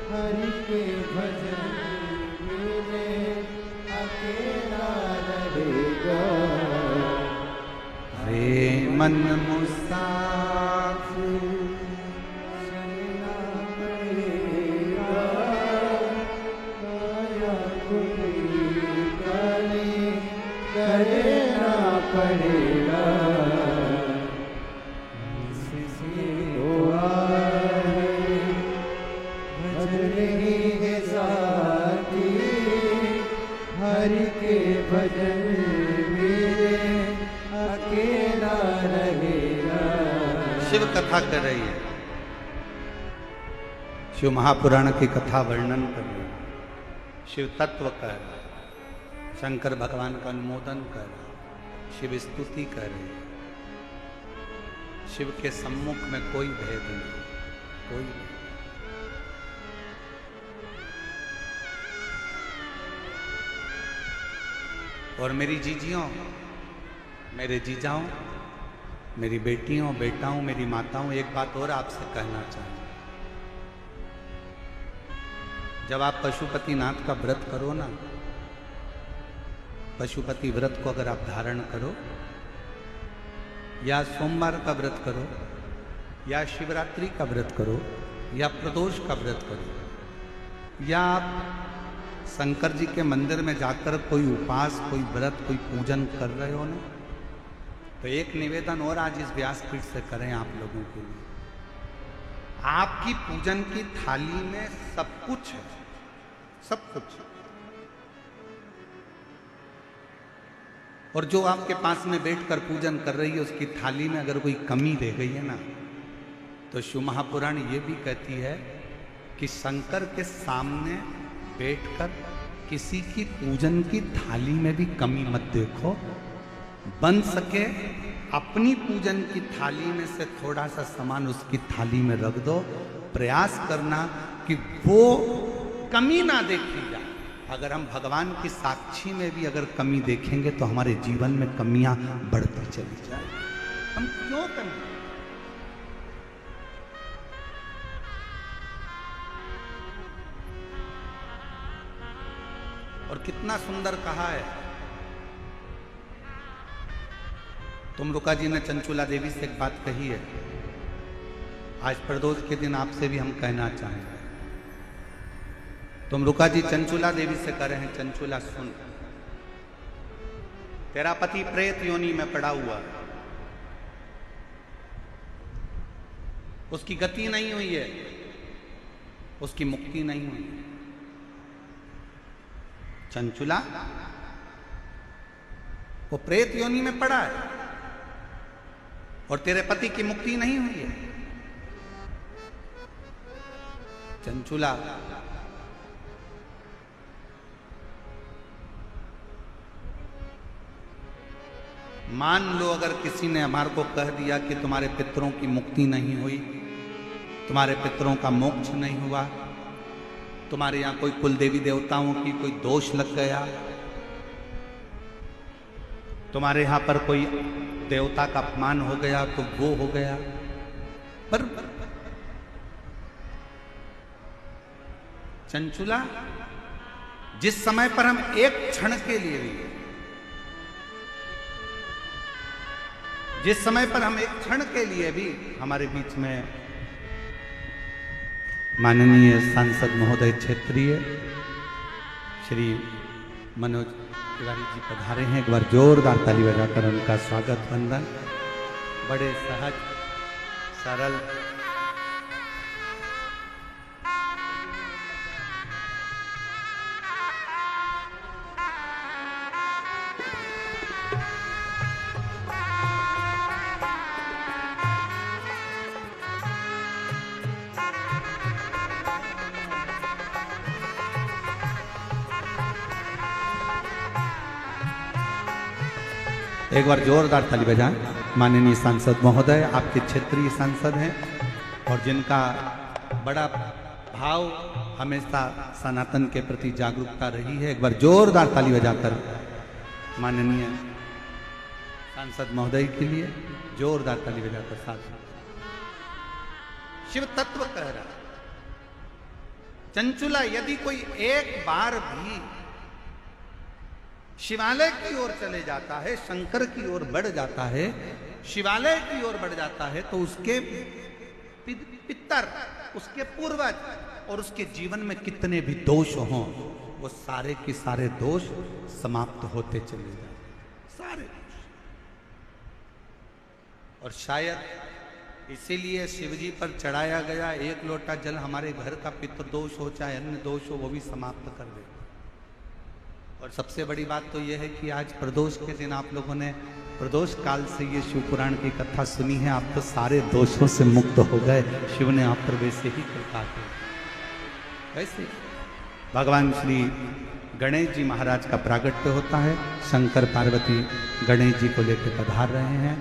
हरि के भजन में अकेला रहेगा। रे मन मुसाफिर चलना पड़ेगा, काया कोई काले करना पड़ेगा। इससे तो आए भजन ही है साथी, हरि के भजन में अकेला रहेगा। शिव कथा कर रही है, शिव महापुराण की कथा वर्णन कर रही है, शिव तत्व कर रहा है, शंकर भगवान का अनुमोदन कर रहा है, शिव स्तुति कर रही है। शिव के सम्मुख में कोई भेद नहीं, कोई नहीं। और मेरी जीजियों, मेरे जीजाओं, मेरी बेटियों, बेटाओं, मेरी माताओं, एक बात और आपसे कहना चाहूँ। जब आप पशुपतिनाथ का व्रत करो ना, पशुपति व्रत को अगर आप धारण करो, या सोमवार का व्रत करो, या शिवरात्रि का व्रत करो, या प्रदोष का व्रत करो, या आप शंकर जी के मंदिर में जाकर कोई उपास, कोई व्रत, कोई पूजन कर रहे हो ना, तो एक निवेदन और आज इस व्यासपीठ से करें आप लोगों के लिए। आपकी पूजन की थाली में सब कुछ है, सब कुछ। और जो आपके पास में बैठकर पूजन कर रही है, उसकी थाली में अगर कोई कमी रह गई है ना, तो शिव महापुराण ये भी कहती है कि शंकर के सामने बैठकर किसी की पूजन की थाली में भी कमी मत देखो, बन सके अपनी पूजन की थाली में से थोड़ा सा सामान उसकी थाली में रख दो, प्रयास करना कि वो कमी ना देखी जाए। अगर हम भगवान की साक्षी में भी अगर कमी देखेंगे तो हमारे जीवन में कमियां बढ़ती चली जाए। हम क्यों कमी? और कितना सुंदर कहा है, तुमरुका जी ने चंचुला देवी से एक बात कही है, आज प्रदोष के दिन आपसे भी हम कहना चाहेंगे। तुमरुका जी चंचुला देवी से कह रहे हैं, चंचुला सुन, तेरा पति प्रेत योनि में पड़ा हुआ है, उसकी गति नहीं हुई है, उसकी मुक्ति नहीं हुई है। चंचुला वो प्रेत योनि में पड़ा है और तेरे पति की मुक्ति नहीं हुई है। चंचुला मान लो अगर किसी ने हमारे को कह दिया कि तुम्हारे पितरों की मुक्ति नहीं हुई, तुम्हारे पितरों का मोक्ष नहीं हुआ, तुम्हारे यहां कोई कुल देवी देवताओं की कोई दोष लग गया, तुम्हारे यहां पर कोई देवता का अपमान हो गया तो वो हो गया। पर चंचुला, जिस समय पर हम एक क्षण के लिए भी, जिस समय पर हम एक क्षण के लिए भी हमारे बीच में माननीय सांसद महोदय क्षेत्रीय श्री मनोज तिवारी जी पधारे हैं, एक बार जोरदार ताली बजाकर उनका स्वागत वंदन। बड़े सहज सरल एक बार जोरदार ताली बजाएं। माननीय सांसद महोदय आपके क्षेत्रीय सांसद हैं और जिनका बड़ा भाव हमेशा सनातन के प्रति जागरूकता रही है। एक बार जोरदार ताली बजाकर माननीय सांसद महोदय के लिए जोरदार ताली बजाकर साथ। शिव तत्व कह रहा, चंचुला यदि कोई एक बार भी शिवालय की ओर चले जाता है, शंकर की ओर बढ़ जाता है, शिवालय की ओर बढ़ जाता है, तो उसके पितर, उसके पूर्वज और उसके जीवन में कितने भी दोष हों, वो सारे के सारे दोष समाप्त होते चले जाते, सारे दोष। और शायद इसीलिए शिवजी पर चढ़ाया गया एक लोटा जल हमारे घर का पितृदोष हो चाहे अन्य दोष हो, वो भी समाप्त कर दे। और सबसे बड़ी बात तो यह है कि आज प्रदोष के दिन आप लोगों ने प्रदोष काल से ये शिव पुराण की कथा सुनी है, आप तो सारे दोषों से मुक्त हो गए। शिव ने आप पर वैसे ही कृपा की। वैसे भगवान श्री गणेश जी महाराज का प्रागट्य होता है, शंकर पार्वती गणेश जी को लेकर पधार रहे हैं।